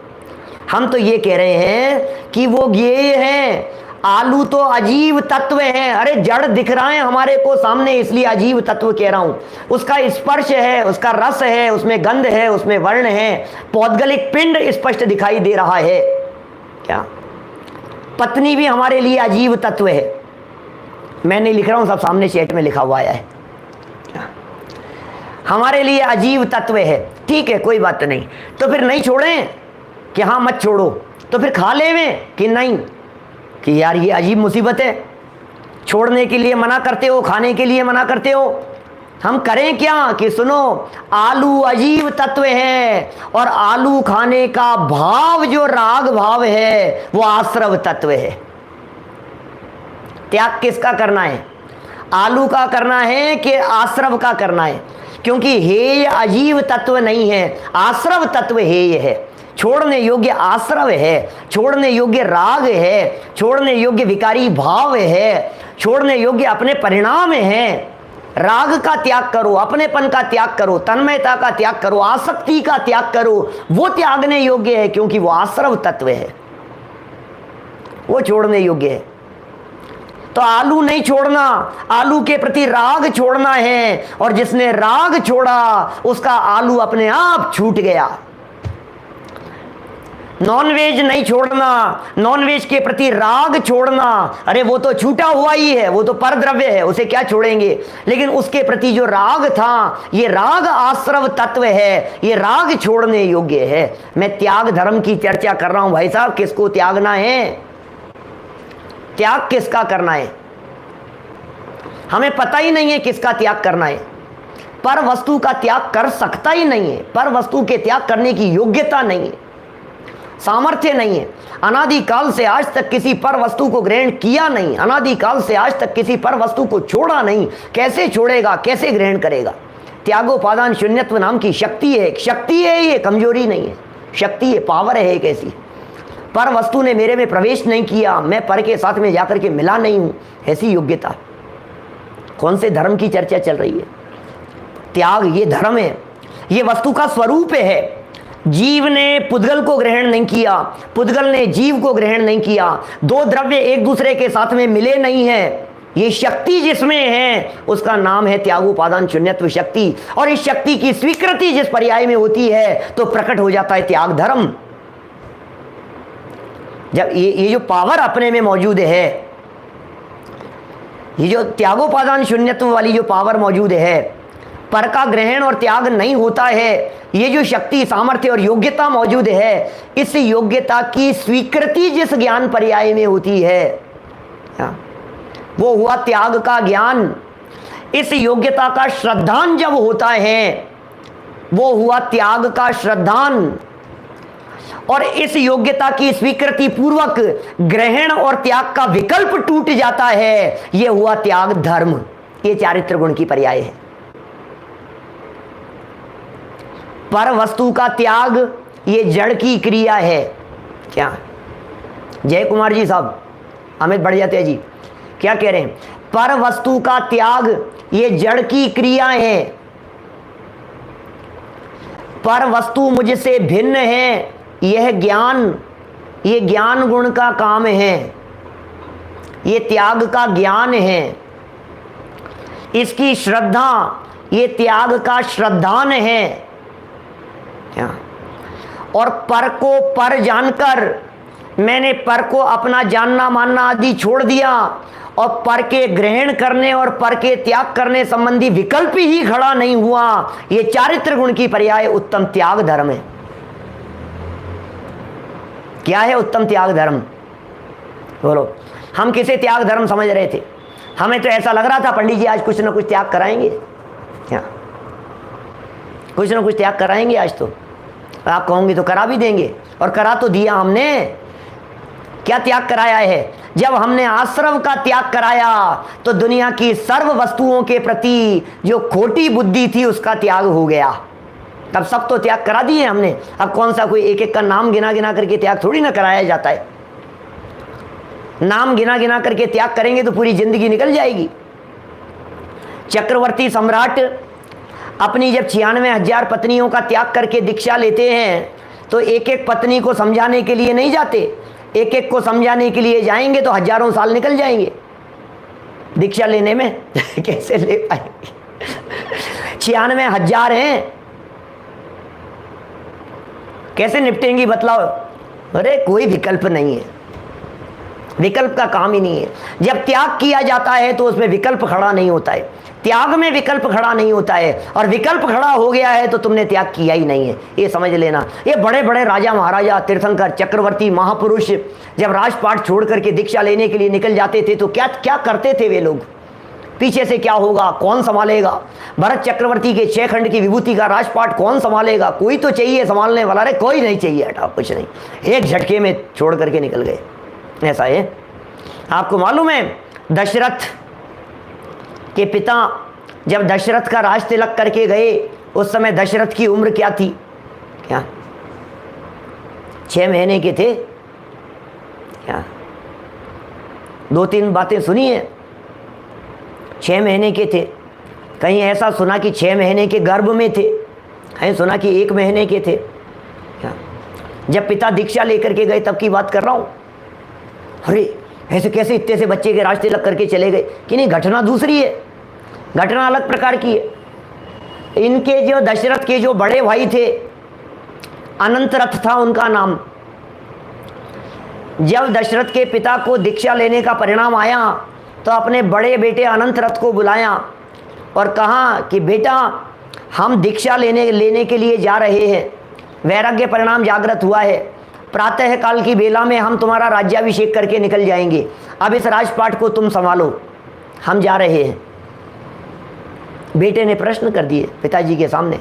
हम तो ये कह रहे हैं कि वो ज्ञेय है, आलू तो अजीब तत्व है। अरे जड़ दिख रहा है हमारे को सामने, इसलिए अजीब तत्व कह रहा हूं। उसका स्पर्श है, उसका रस है, उसमें गंध है, उसमें वर्ण है, पौद्गलिक पिंड स्पष्ट दिखाई दे रहा है क्या? पत्नी भी हमारे लिए अजीब तत्व है। मैं नहीं लिख रहा हूं, सब सामने चैट में लिखा हुआ है, हमारे लिए अजीब तत्व है। ठीक है, कोई बात नहीं। तो फिर नहीं छोड़ें कि हाँ मत छोड़ो, तो फिर खा लेवें कि नहीं, कि यार ये अजीब मुसीबत है, छोड़ने के लिए मना करते हो, खाने के लिए मना करते हो। हम करें क्या कि सुनो, आलू अजीब तत्व है और आलू खाने का भाव जो राग भाव है वो आश्रव तत्व है। त्याग किसका करना है, आलू का करना है कि आश्रव का करना है? क्योंकि हेय अजीब तत्व नहीं है, आश्रव तत्व हेय है। छोड़ने योग्य आश्रव है, छोड़ने योग्य राग है, छोड़ने योग्य विकारी भाव है, छोड़ने योग्य अपने परिणाम है। राग का त्याग करो, अपनेपन का त्याग करो, तन्मयता का त्याग करो, आसक्ति का त्याग करो, वो त्यागने योग्य है, क्योंकि वो आश्रव तत्व है, वो छोड़ने योग्य है। तो आलू नहीं छोड़ना, आलू के प्रति राग छोड़ना है, और जिसने राग छोड़ा उसका आलू अपने आप छूट गया। नॉनवेज नहीं छोड़ना, नॉनवेज के प्रति राग छोड़ना, अरे वो तो छूटा हुआ ही है, वो तो परद्रव्य है, उसे क्या छोड़ेंगे। लेकिन उसके प्रति जो राग था, ये राग आश्रव तत्व है, ये राग छोड़ने योग्य है। मैं त्याग धर्म की चर्चा कर रहा हूं भाई साहब, किसको त्यागना है, त्याग किसका करना है, हमें पता ही नहीं है किसका त्याग करना है। पर वस्तु का त्याग कर सकता ही नहीं है, पर वस्तु के त्याग करने की योग्यता नहीं है, सामर्थ्य नहीं है। अनादिकाल से आज तक किसी पर वस्तु को ग्रहण किया नहीं, अनादिकाल से आज तक किसी पर वस्तु को छोड़ा नहीं, कैसे छोड़ेगा, कैसे ग्रहण करेगा? त्यागोपादान शून्यत्व नाम की शक्ति है, शक्ति है, ये कमजोरी नहीं है, शक्ति है, पावर है एक ऐसी। पर वस्तु ने मेरे में प्रवेश नहीं किया, मैं पर के साथ में जाकर के मिला नहीं हूं, ऐसी योग्यता। कौन से धर्म की चर्चा चल रही है? त्याग ये धर्म है, ये वस्तु का स्वरूप है। जीव ने पुद्गल को ग्रहण नहीं किया, पुद्गल ने जीव को ग्रहण नहीं किया, दो द्रव्य एक दूसरे के साथ में मिले नहीं है। ये शक्ति जिसमें है उसका नाम है त्यागोपादान शून्यत्व शक्ति, और इस शक्ति की स्वीकृति जिस पर्याय में होती है तो प्रकट हो जाता है त्याग धर्म। जब ये जो पावर अपने में मौजूद है, ये जो त्यागोपादान शून्यत्व वाली जो पावर मौजूद है, पर का ग्रहण और त्याग नहीं होता है, ये जो शक्ति, सामर्थ्य और योग्यता मौजूद है, इस योग्यता की स्वीकृति जिस ज्ञान पर्याय में होती है वो हुआ त्याग का ज्ञान। इस योग्यता का श्रद्धान जब होता है वो हुआ त्याग का श्रद्धान, और इस योग्यता की स्वीकृति पूर्वक ग्रहण और त्याग का विकल्प टूट जाता है, यह हुआ त्याग धर्म। ये चारित्र गुण की पर्याय है। पर वस्तु का त्याग ये जड़ की क्रिया है। क्या जय कुमार जी साहब, अमित बढ़ जाते हैं जी, क्या कह रहे हैं? पर वस्तु का त्याग ये जड़ की क्रिया है। पर वस्तु मुझसे भिन्न है, यह ज्ञान, ये ज्ञान गुण का काम है, ये त्याग का ज्ञान है। इसकी श्रद्धा ये त्याग का श्रद्धान है। क्या? और पर को पर जानकर मैंने पर को अपना जानना मानना आदि छोड़ दिया और पर के ग्रहण करने और पर के त्याग करने संबंधी विकल्प ही खड़ा नहीं हुआ। ये चारित्र गुण की पर्याय उत्तम त्याग धर्म है। क्या है उत्तम त्याग धर्म? बोलो। हम किसे त्याग धर्म समझ रहे थे? हमें तो ऐसा लग रहा था पंडित जी आज कुछ ना कुछ त्याग कराएंगे। क्या कुछ ना कुछ त्याग कराएंगे आज? तो आप कहोगे तो करा भी देंगे, और करा तो दिया हमने। क्या त्याग कराया है? जब हमने आश्रव का त्याग कराया तो दुनिया की सर्व वस्तुओं के प्रति जो खोटी बुद्धि थी उसका त्याग हो गया। तब सब तो त्याग करा दिए हमने। अब कौन सा कोई एक एक का नाम गिना गिना करके त्याग थोड़ी ना कराया जाता है। नाम गिना गिना करके त्याग करेंगे तो पूरी जिंदगी निकल जाएगी। चक्रवर्ती सम्राट अपनी जब 96,000 पत्नियों का त्याग करके दीक्षा लेते हैं तो एक एक पत्नी को समझाने के लिए नहीं जाते। एक एक को समझाने के लिए जाएंगे तो हजारों साल निकल जाएंगे दीक्षा लेने में। कैसे ले पाएंगे? 96,000 हैं, कैसे निपटेंगी बतलाओ? अरे कोई विकल्प नहीं है, विकल्प का काम ही नहीं है। जब त्याग किया जाता है तो उसमें विकल्प खड़ा नहीं होता है। त्याग में विकल्प खड़ा नहीं होता है, और विकल्प खड़ा हो गया है तो तुमने त्याग किया ही नहीं है, ये समझ लेना। ये बड़े बड़े राजा महाराजा तीर्थंकर चक्रवर्ती महापुरुष जब राजपाट छोड़ करके दीक्षा लेने के लिए निकल जाते थे तो क्या क्या करते थे वे लोग? पीछे से क्या होगा, कौन संभालेगा? भरत चक्रवर्ती के 6 खंड की विभूति का राजपाट कौन संभालेगा? कोई तो चाहिए संभालने वाला। रे कोई नहीं चाहिए, हटा कुछ नहीं, एक झटके में छोड़ करके निकल गए। ऐसा है। आपको मालूम है दशरथ के पिता जब दशरथ का राज तिलक करके गए उस समय दशरथ की उम्र क्या थी? क्या 6 महीने के थे? क्या 2-3 बातें सुनी है? 6 महीने के थे। कहीं ऐसा सुना कि 6 महीने के गर्भ में थे, कहीं सुना कि 1 महीने के थे। क्या जब पिता दीक्षा लेकर के गए तब की बात कर रहा हूँ। अरे ऐसे कैसे इतने से बच्चे के राज तिलक करके चले गए? कि नहीं, घटना दूसरी है, घटना अलग प्रकार की है। इनके जो दशरथ के जो बड़े भाई थे, अनंतरथ था उनका नाम। जब दशरथ के पिता को दीक्षा लेने का परिणाम आया तो अपने बड़े बेटे अनंतरथ को बुलाया और कहा कि बेटा हम दीक्षा लेने के लिए जा रहे हैं, वैराग्य परिणाम जागृत हुआ है, प्रातः काल की बेला में हम तुम्हारा राज्याभिषेक करके निकल जाएंगे, अब इस राजपाट को तुम संभालो, हम जा रहे हैं। बेटे ने प्रश्न कर दिए पिताजी के सामने।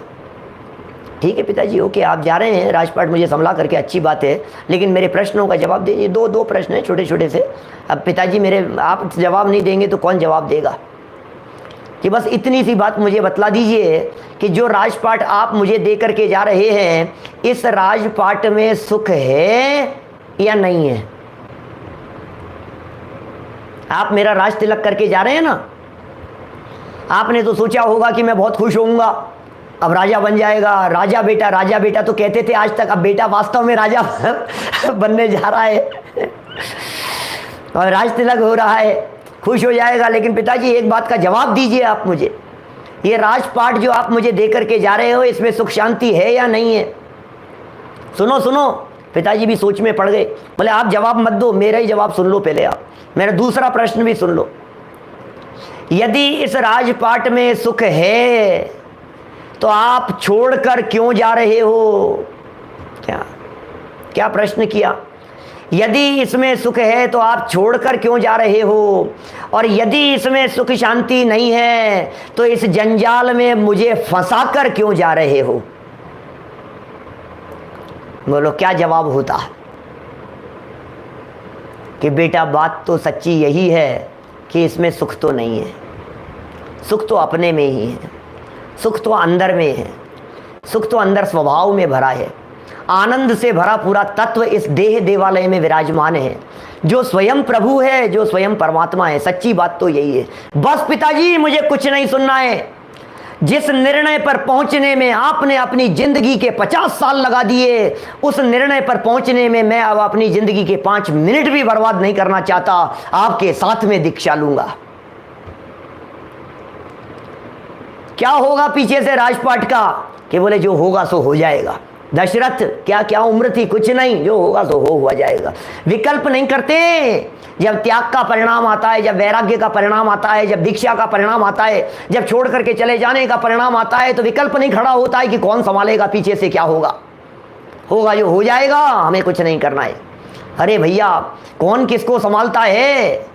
ठीक है पिताजी, ओके, आप जा रहे हैं, राजपाट मुझे संभला करके, अच्छी बात है, लेकिन मेरे प्रश्नों का जवाब दीजिए। दो प्रश्न हैं छोटे छोटे से। अब पिताजी मेरे, आप जवाब नहीं देंगे तो कौन जवाब देगा? कि बस इतनी सी बात मुझे बतला दीजिए कि जो राजपाट आप मुझे दे करके जा रहे हैं, इस राजपाट में सुख है या नहीं है? आप मेरा राज तिलक करके जा रहे हैं ना, आपने तो सोचा होगा कि मैं बहुत खुश होऊंगा, अब राजा बन जाएगा, राजा बेटा तो कहते थे आज तक, अब बेटा वास्तव में राजा बनने जा रहा है और राज तिलक हो रहा है, खुश हो जाएगा। लेकिन पिताजी एक बात का जवाब दीजिए आप मुझे, ये राजपाट जो आप मुझे दे करके जा रहे हो इसमें सुख शांति है या नहीं है? सुनो सुनो, पिताजी भी सोच में पड़ गए। बोले आप जवाब मत दो, मेरा ही जवाब सुन लो पहले आप, मेरा दूसरा प्रश्न भी सुन लो। यदि इस राजपाट में सुख है तो आप छोड़कर क्यों जा रहे हो? क्या प्रश्न किया? यदि इसमें सुख है तो आप छोड़कर क्यों जा रहे हो? और यदि इसमें सुख शांति नहीं है तो इस जंजाल में मुझे फंसाकर क्यों जा रहे हो? बोलो क्या जवाब होता? कि बेटा बात तो सच्ची यही है कि इसमें सुख तो नहीं है, सुख तो अपने में ही है, सुख तो अंदर में है। सुख तो अंदर स्वभाव में भरा है, आनंद से भरा पूरा तत्व इस देह देवालय में विराजमान है, जो स्वयं प्रभु है, जो स्वयं परमात्मा है। सच्ची बात तो यही है। बस पिताजी मुझे कुछ नहीं सुनना है। जिस निर्णय पर पहुंचने में आपने अपनी जिंदगी के 50 साल लगा दिए, उस निर्णय पर पहुंचने में मैं अब अपनी जिंदगी के 5 मिनट भी बर्बाद नहीं करना चाहता। आपके साथ में दीक्षा लूंगा। क्या होगा पीछे से राजपाट का कि बोले जो होगा सो हो जाएगा। दशरथ क्या क्या उम्र थी, कुछ नहीं, जो होगा सो हो हुआ जाएगा। विकल्प नहीं करते। जब त्याग का परिणाम आता है, जब वैराग्य का परिणाम आता है, जब दीक्षा का परिणाम आता है, जब छोड़ करके चले जाने का परिणाम आता है, तो विकल्प नहीं खड़ा होता है कि कौन संभालेगा पीछे से, क्या होगा। होगा जो हो जाएगा, हमें कुछ नहीं करना है। अरे भैया कौन किसको संभालता है।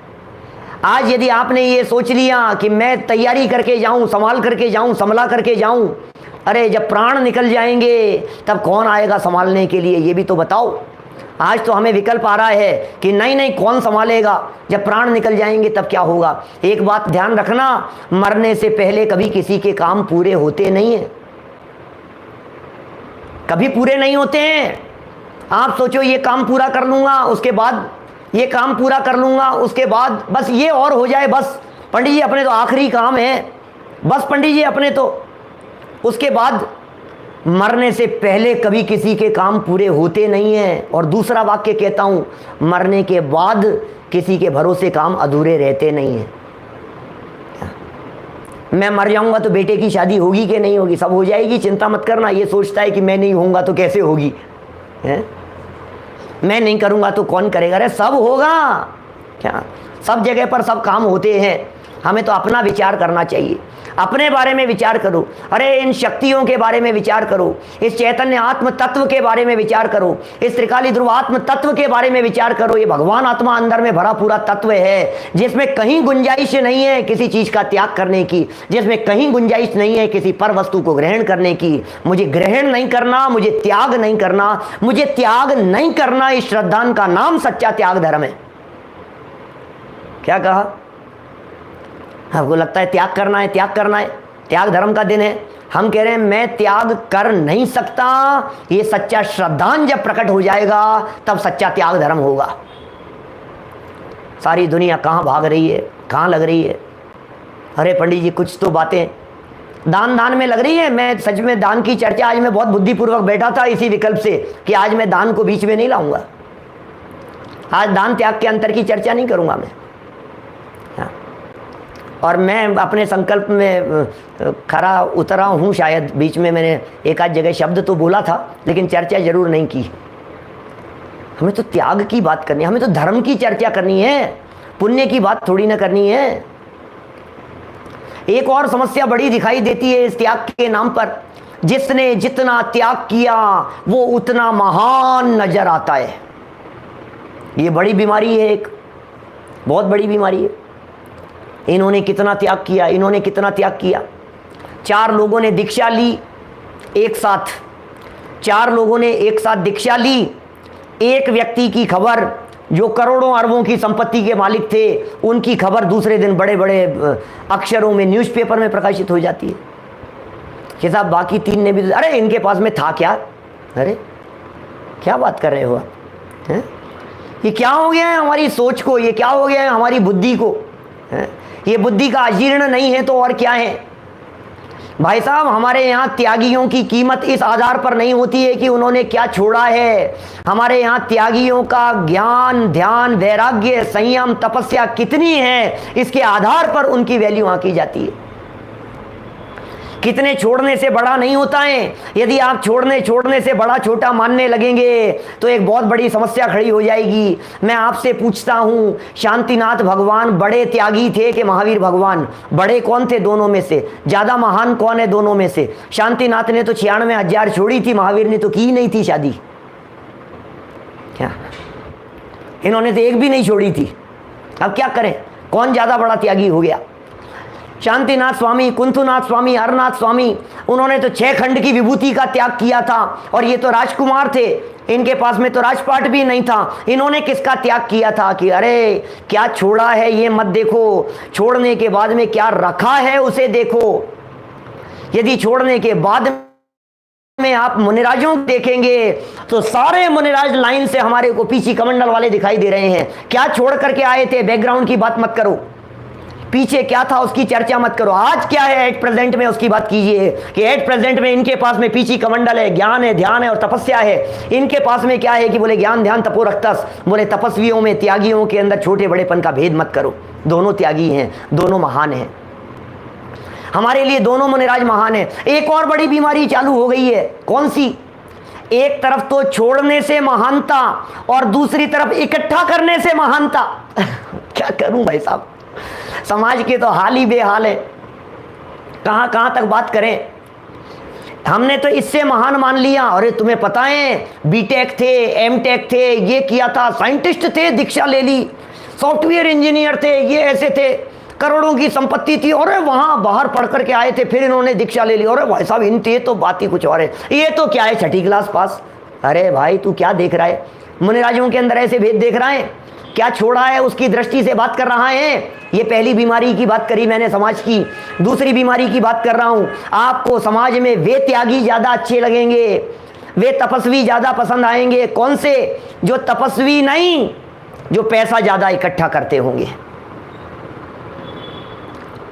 आज यदि आपने ये सोच लिया कि मैं तैयारी करके जाऊं, संभाल करके जाऊं, संभला करके जाऊं, अरे जब प्राण निकल जाएंगे तब कौन आएगा संभालने के लिए, ये भी तो बताओ। आज तो हमें विकल्प आ रहा है कि नहीं नहीं कौन संभालेगा, जब प्राण निकल जाएंगे तब क्या होगा। एक बात ध्यान रखना, मरने से पहले कभी किसी के काम पूरे होते नहीं है, कभी पूरे नहीं होते हैं। आप सोचो ये काम पूरा कर लूंगा, उसके बाद ये काम पूरा कर लूंगा, उसके बाद बस ये और हो जाए, बस पंडित जी अपने तो आखिरी काम है, बस पंडित जी अपने तो। उसके बाद मरने से पहले कभी किसी के काम पूरे होते नहीं हैं। और दूसरा वाक्य कहता हूं, मरने के बाद किसी के भरोसे काम अधूरे रहते नहीं हैं। मैं मर जाऊंगा तो बेटे की शादी होगी कि नहीं होगी, सब हो जाएगी, चिंता मत करना। ये सोचता है कि मैं नहीं होऊंगा तो कैसे होगी, है? मैं नहीं करूंगा तो कौन करेगा। अरे सब होगा, क्या सब जगह पर सब काम होते हैं। हमें तो अपना विचार करना चाहिए, अपने बारे में विचार करो। अरे इन शक्तियों के बारे में विचार करो, इस चैतन्य आत्म तत्व के बारे में विचार करो, इस त्रिकाली ध्रुवात्म तत्व के बारे में विचार करो। ये भगवान आत्मा अंदर में भरा पूरा तत्व है, जिसमें कहीं गुंजाइश नहीं है किसी चीज का त्याग करने की, जिसमें कहीं गुंजाइश नहीं है किसी पर वस्तु को ग्रहण करने की। मुझे ग्रहण नहीं करना, मुझे त्याग नहीं करना, मुझे त्याग नहीं करना, इस श्रद्धान का नाम सच्चा त्याग धर्म है। क्या कहा? आपको लगता है त्याग करना है, त्याग करना है, त्याग धर्म का दिन है। हम कह रहे हैं मैं त्याग कर नहीं सकता। ये सच्चा श्रद्धान जब प्रकट हो जाएगा तब सच्चा त्याग धर्म होगा। सारी दुनिया कहाँ भाग रही है, कहाँ लग रही है। अरे पंडित जी कुछ तो बातें दान में लग रही है। मैं सच में दान की चर्चा आज मैं बहुत बुद्धिपूर्वक बैठा था इसी विकल्प से कि आज मैं दान को बीच में नहीं लाऊंगा। आज दान त्याग के अंतर की चर्चा नहीं करूंगा मैं। और मैं अपने संकल्प में खरा उतरा हूँ, शायद बीच में मैंने एक आध जगह शब्द तो बोला था, लेकिन चर्चा जरूर नहीं की। हमें तो त्याग की बात करनी है, हमें तो धर्म की चर्चा करनी है, पुण्य की बात थोड़ी ना करनी है। एक और समस्या बड़ी दिखाई देती है इस त्याग के नाम पर। जिसने जितना त्याग किया वो उतना महान नजर आता है। ये बड़ी बीमारी है, एक बहुत बड़ी बीमारी है। इन्होंने कितना त्याग किया, इन्होंने कितना त्याग किया। 4 लोगों ने दीक्षा ली एक साथ, 4 लोगों ने एक साथ दीक्षा ली। एक व्यक्ति की खबर जो करोड़ों अरबों की संपत्ति के मालिक थे, उनकी खबर दूसरे दिन बड़े बड़े अक्षरों में न्यूज़पेपर में प्रकाशित हो जाती है कि साहब बाकी 3 ने भी, अरे इनके पास में था क्या। अरे क्या बात कर रहे हो आप, हैं? ये क्या हो गया है हमारी सोच को, ये क्या हो गया है हमारी बुद्धि को, हैं? ये बुद्धि का अजीर्ण नहीं है तो और क्या है। भाई साहब हमारे यहाँ त्यागियों की कीमत इस आधार पर नहीं होती है कि उन्होंने क्या छोड़ा है। हमारे यहाँ त्यागियों का ज्ञान, ध्यान, वैराग्य, संयम, तपस्या कितनी है, इसके आधार पर उनकी वैल्यू आंकी जाती है। कितने छोड़ने से बड़ा नहीं होता है। यदि आप छोड़ने से बड़ा छोटा मानने लगेंगे तो एक बहुत बड़ी समस्या खड़ी हो जाएगी। मैं आपसे पूछता हूं, शांतिनाथ भगवान बड़े त्यागी थे कि महावीर भगवान? बड़े कौन थे दोनों में से? ज्यादा महान कौन है दोनों में से? शांतिनाथ ने तो 96,000 छोड़ी थी, महावीर ने तो की नहीं थी शादी। क्या इन्होंने तो एक भी नहीं छोड़ी थी। अब क्या करें, कौन ज्यादा बड़ा त्यागी हो गया? शांतिनाथ स्वामी, कुंथुनाथ स्वामी, हरनाथ स्वामी, उन्होंने तो 6 खंड की विभूति का त्याग किया था। और ये तो राजकुमार थे, इनके पास में तो राजपाट भी नहीं था। इन्होंने किसका त्याग किया था कि अरे क्या छोड़ा है ये मत देखो, छोड़ने के बाद में क्या रखा है उसे देखो। यदि छोड़ने के बाद में आप मुनिराजों को देखेंगे तो सारे मुनिराज लाइन से हमारे को पीछे कमंडल वाले दिखाई दे रहे हैं। क्या छोड़ करके आए थे, बैकग्राउंड की बात मत करो, पीछे क्या था उसकी चर्चा मत करो, आज क्या है एट प्रेजेंट में उसकी बात कीजिए कि एट प्रेजेंट में इनके पास में पीछी कमंडल है, ज्ञान है, ध्यान है और तपस्या है। इनके पास में क्या है कि बोले ज्ञान ध्यान तपो रक्तस, बोले तपस्वियों में त्यागियों के अंदर छोटे बड़ेपन का भेद मत करो, दोनों त्यागी हैं, दोनों महान हैं, हमारे लिए दोनों मुनिराज महान है। एक और बड़ी बीमारी चालू हो गई है, कौन सी? एक तरफ तो छोड़ने से महानता और दूसरी तरफ इकट्ठा करने से महानता। क्या करूं भाई साहब, समाज के तो हाल ही बेहाल है, कहां कहां तक बात करें। हमने तो इससे महान मान लिया, अरे तुम्हें पता है बीटेक थे, एमटेक थे, ये किया था, साइंटिस्ट थे, दीक्षा ले ली, सॉफ्टवेयर इंजीनियर थे, ये ऐसे थे, करोड़ों की संपत्ति थी, और वहां बाहर पढ़ करके आए थे, फिर इन्होंने दीक्षा ले ली, और भाई साहब इनके तो बात ही कुछ और है, ये तो क्या है 6ठी क्लास पास। अरे भाई तू क्या देख रहा है, मुनिराजों के अंदर ऐसे भेद देख रहा है, क्या छोड़ा है उसकी दृष्टि से बात कर रहा है। ये पहली बीमारी की बात करी मैंने समाज की। दूसरी बीमारी की बात कर रहा हूं, आपको समाज में वे त्यागी ज्यादा अच्छे लगेंगे, वे तपस्वी ज्यादा पसंद आएंगे। कौन से? जो तपस्वी नहीं, जो पैसा ज्यादा इकट्ठा करते होंगे।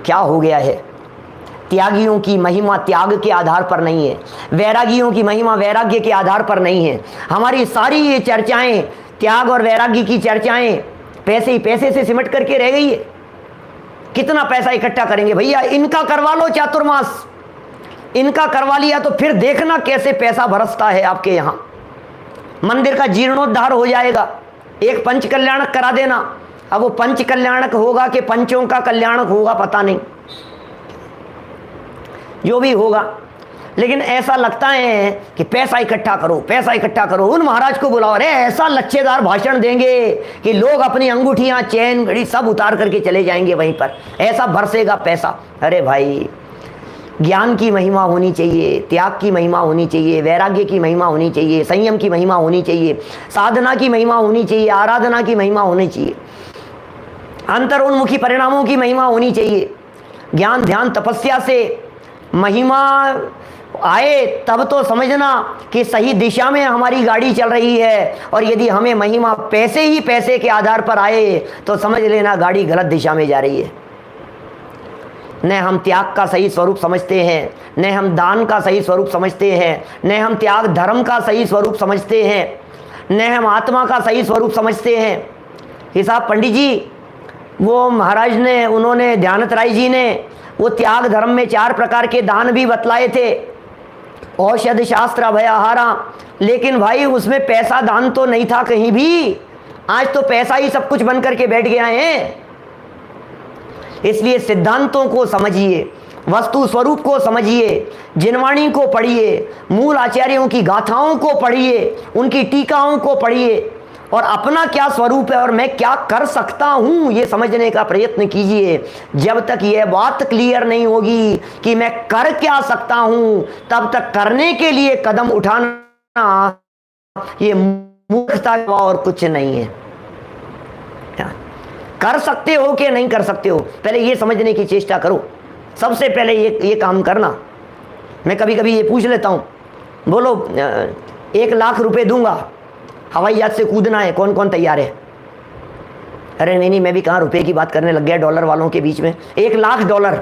क्या हो गया है, त्यागियों की महिमा त्याग के आधार पर नहीं है, वैरागियों की महिमा वैराग्य के आधार पर नहीं है। हमारी सारी ये चर्चाएं, त्याग और वैराग्य की चर्चाएं पैसे ही पैसे से सिमट करके रह गई है। कितना पैसा इकट्ठा करेंगे भैया, इनका करवा लो चातुर्मास, इनका करवा लिया तो फिर देखना कैसे पैसा बरसता है आपके यहां। मंदिर का जीर्णोद्धार हो जाएगा, एक पंच कल्याणक करा देना। अब वो पंच कल्याणक होगा कि पंचों का कल्याणक होगा पता नहीं, जो भी होगा, लेकिन ऐसा लगता है कि पैसा इकट्ठा करो, पैसा इकट्ठा करो। उन महाराज को बुलाओ, अरे ऐसा लच्छेदार भाषण देंगे कि लोग अपनी अंगूठियां, चैन, घड़ी सब उतार करके चले जाएंगे वहीं पर, ऐसा बरसेगा पैसा। अरे भाई ज्ञान की महिमा होनी चाहिए, त्याग की महिमा होनी चाहिए, वैराग्य की महिमा होनी चाहिए, संयम की महिमा होनी चाहिए, साधना की महिमा होनी चाहिए, आराधना की महिमा होनी चाहिए, अंतरोन्मुखी परिणामों की महिमा होनी चाहिए। ज्ञान ध्यान तपस्या से महिमा आए तब तो समझना कि सही दिशा में हमारी गाड़ी चल रही है, और यदि हमें महिमा पैसे ही पैसे के आधार पर आए तो समझ लेना गाड़ी गलत दिशा में जा रही है। न हम त्याग का सही स्वरूप समझते हैं, न हम दान का सही स्वरूप समझते हैं, न हम त्याग धर्म का सही स्वरूप समझते हैं, न हम आत्मा का सही स्वरूप समझते हैं। हिसाब पंडित जी वो महाराज ने, उन्होंने ध्यानत राय जी ने वो त्याग धर्म में 4 प्रकार के दान भी बतलाए थे, औषध शास्त्र अभयाहारा, लेकिन भाई उसमें पैसा दान तो नहीं था कहीं भी। आज तो पैसा ही सब कुछ बन करके बैठ गया है। इसलिए सिद्धांतों को समझिए, वस्तु स्वरूप को समझिए, जिनवाणी को पढ़िए, मूल आचार्यों की गाथाओं को पढ़िए, उनकी टीकाओं को पढ़िए, और अपना क्या स्वरूप है और मैं क्या कर सकता हूं ये समझने का प्रयत्न कीजिए। जब तक यह बात क्लियर नहीं होगी कि मैं कर क्या सकता हूं, तब तक करने के लिए कदम उठाना ये मूर्खता और कुछ नहीं है। कर सकते हो कि नहीं कर सकते हो, पहले ये समझने की चेष्टा करो। सबसे पहले ये काम करना। मैं कभी कभी ये पूछ लेता हूं, बोलो 1 लाख रुपए दूंगा, हवाई जहाज से कूदना है, कौन कौन तैयार है? अरे नहीं, मैं भी कहाँ रुपए की बात करने लग गया डॉलर वालों के बीच में। 1 लाख डॉलर,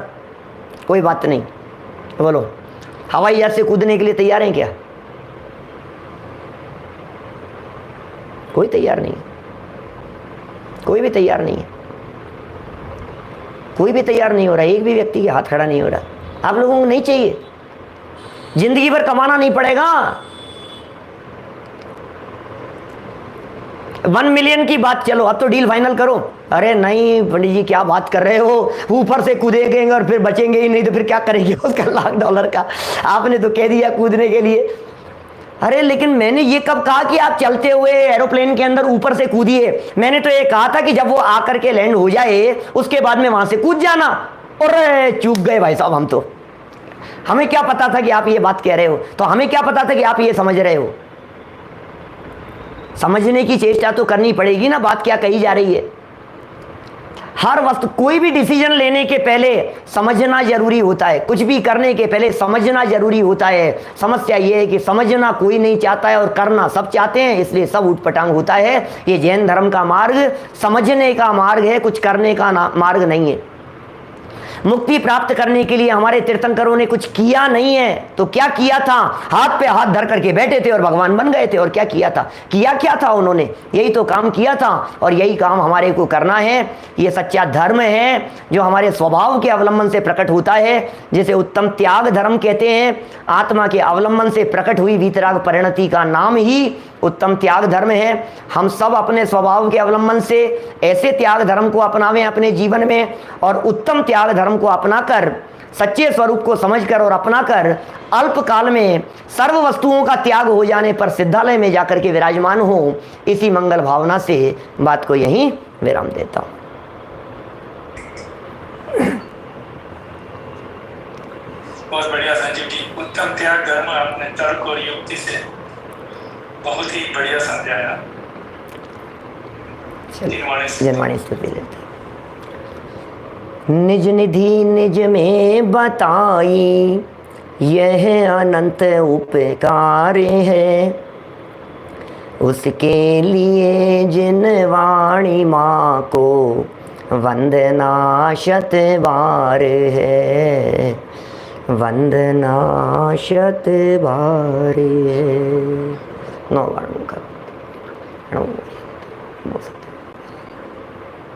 कोई बात नहीं, बोलो हवाई जहाज से कूदने के लिए तैयार हैं क्या? कोई तैयार नहीं, कोई भी तैयार नहीं है, कोई भी तैयार नहीं हो रहा, एक भी व्यक्ति के हाथ खड़ा नहीं हो रहा। आप लोगों को नहीं चाहिए, जिंदगी भर कमाना नहीं पड़ेगा। 1 मिलियन की बात, चलो अब तो डील फाइनल करो। अरे नहीं पंडित जी क्या बात कर रहे हो, ऊपर से कूदेंगे और फिर बचेंगे ही नहीं तो फिर क्या करेंगे उसका $1 लाख का? आपने तो कह दिया कूदने के लिए। अरे लेकिन मैंने ये कब कहा कि आप चलते हुए एरोप्लेन के अंदर ऊपर से कूदिए? मैंने तो ये कहा था कि जब वो आकर के लैंड हो जाए उसके बाद में वहां से कूद जाना। और चूक गए भाई साहब हम तो, हमें क्या पता था कि आप ये बात कह रहे हो, तो हमें क्या पता था कि आप ये समझ रहे हो। समझने की चेष्टा तो करनी पड़ेगी ना, बात क्या कही जा रही है। हर वक्त कोई भी डिसीजन लेने के पहले समझना जरूरी होता है, कुछ भी करने के पहले समझना जरूरी होता है। समस्या ये है कि समझना कोई नहीं चाहता है और करना सब चाहते हैं, इसलिए सब उठपटांग होता है। ये जैन धर्म का मार्ग समझने का मार्ग है, कुछ करने का मार्ग नहीं है। मुक्ति प्राप्त करने के लिए हमारे तीर्थंकरों ने कुछ किया नहीं है, तो क्या किया था? हाथ पे हाथ धर करके बैठे थे और भगवान बन गए थे। और क्या किया था? किया क्या था उन्होंने? यही तो काम किया था और यही काम हमारे को करना है। ये सच्चा धर्म है जो हमारे स्वभाव के अवलंबन से प्रकट होता है, जिसे उत्तम त्याग धर्म कहते हैं। आत्मा के अवलंबन से प्रकट हुई वीतराग परिणति का नाम ही उत्तम त्याग धर्म है। हम सब अपने स्वभाव के अवलंबन से ऐसे त्याग धर्म को अपनावें अपने जीवन में, और उत्तम त्याग धर्म को अपनाकर, सच्चे स्वरूप को समझकर और अपनाकर अल्प काल में सर्व वस्तुओं का त्याग हो जाने पर सिद्धालय में जाकर के विराजमान हो। इसी मंगल भावना से बात को यहीं विराम देता हूं। बहुत बढ़िया संजीव जी, उत्तम त्याग धर्म आपने तर्क और युक्ति से बहुत ही बढ़िया समझाया। जनवाणी स्तुति लेते। निज निधि निज में बताई, यह अनंत उपकार है। उसके लिए जिन वाणी माँ को वंदना शत बार है, वंदना शत बार है। नौ बार का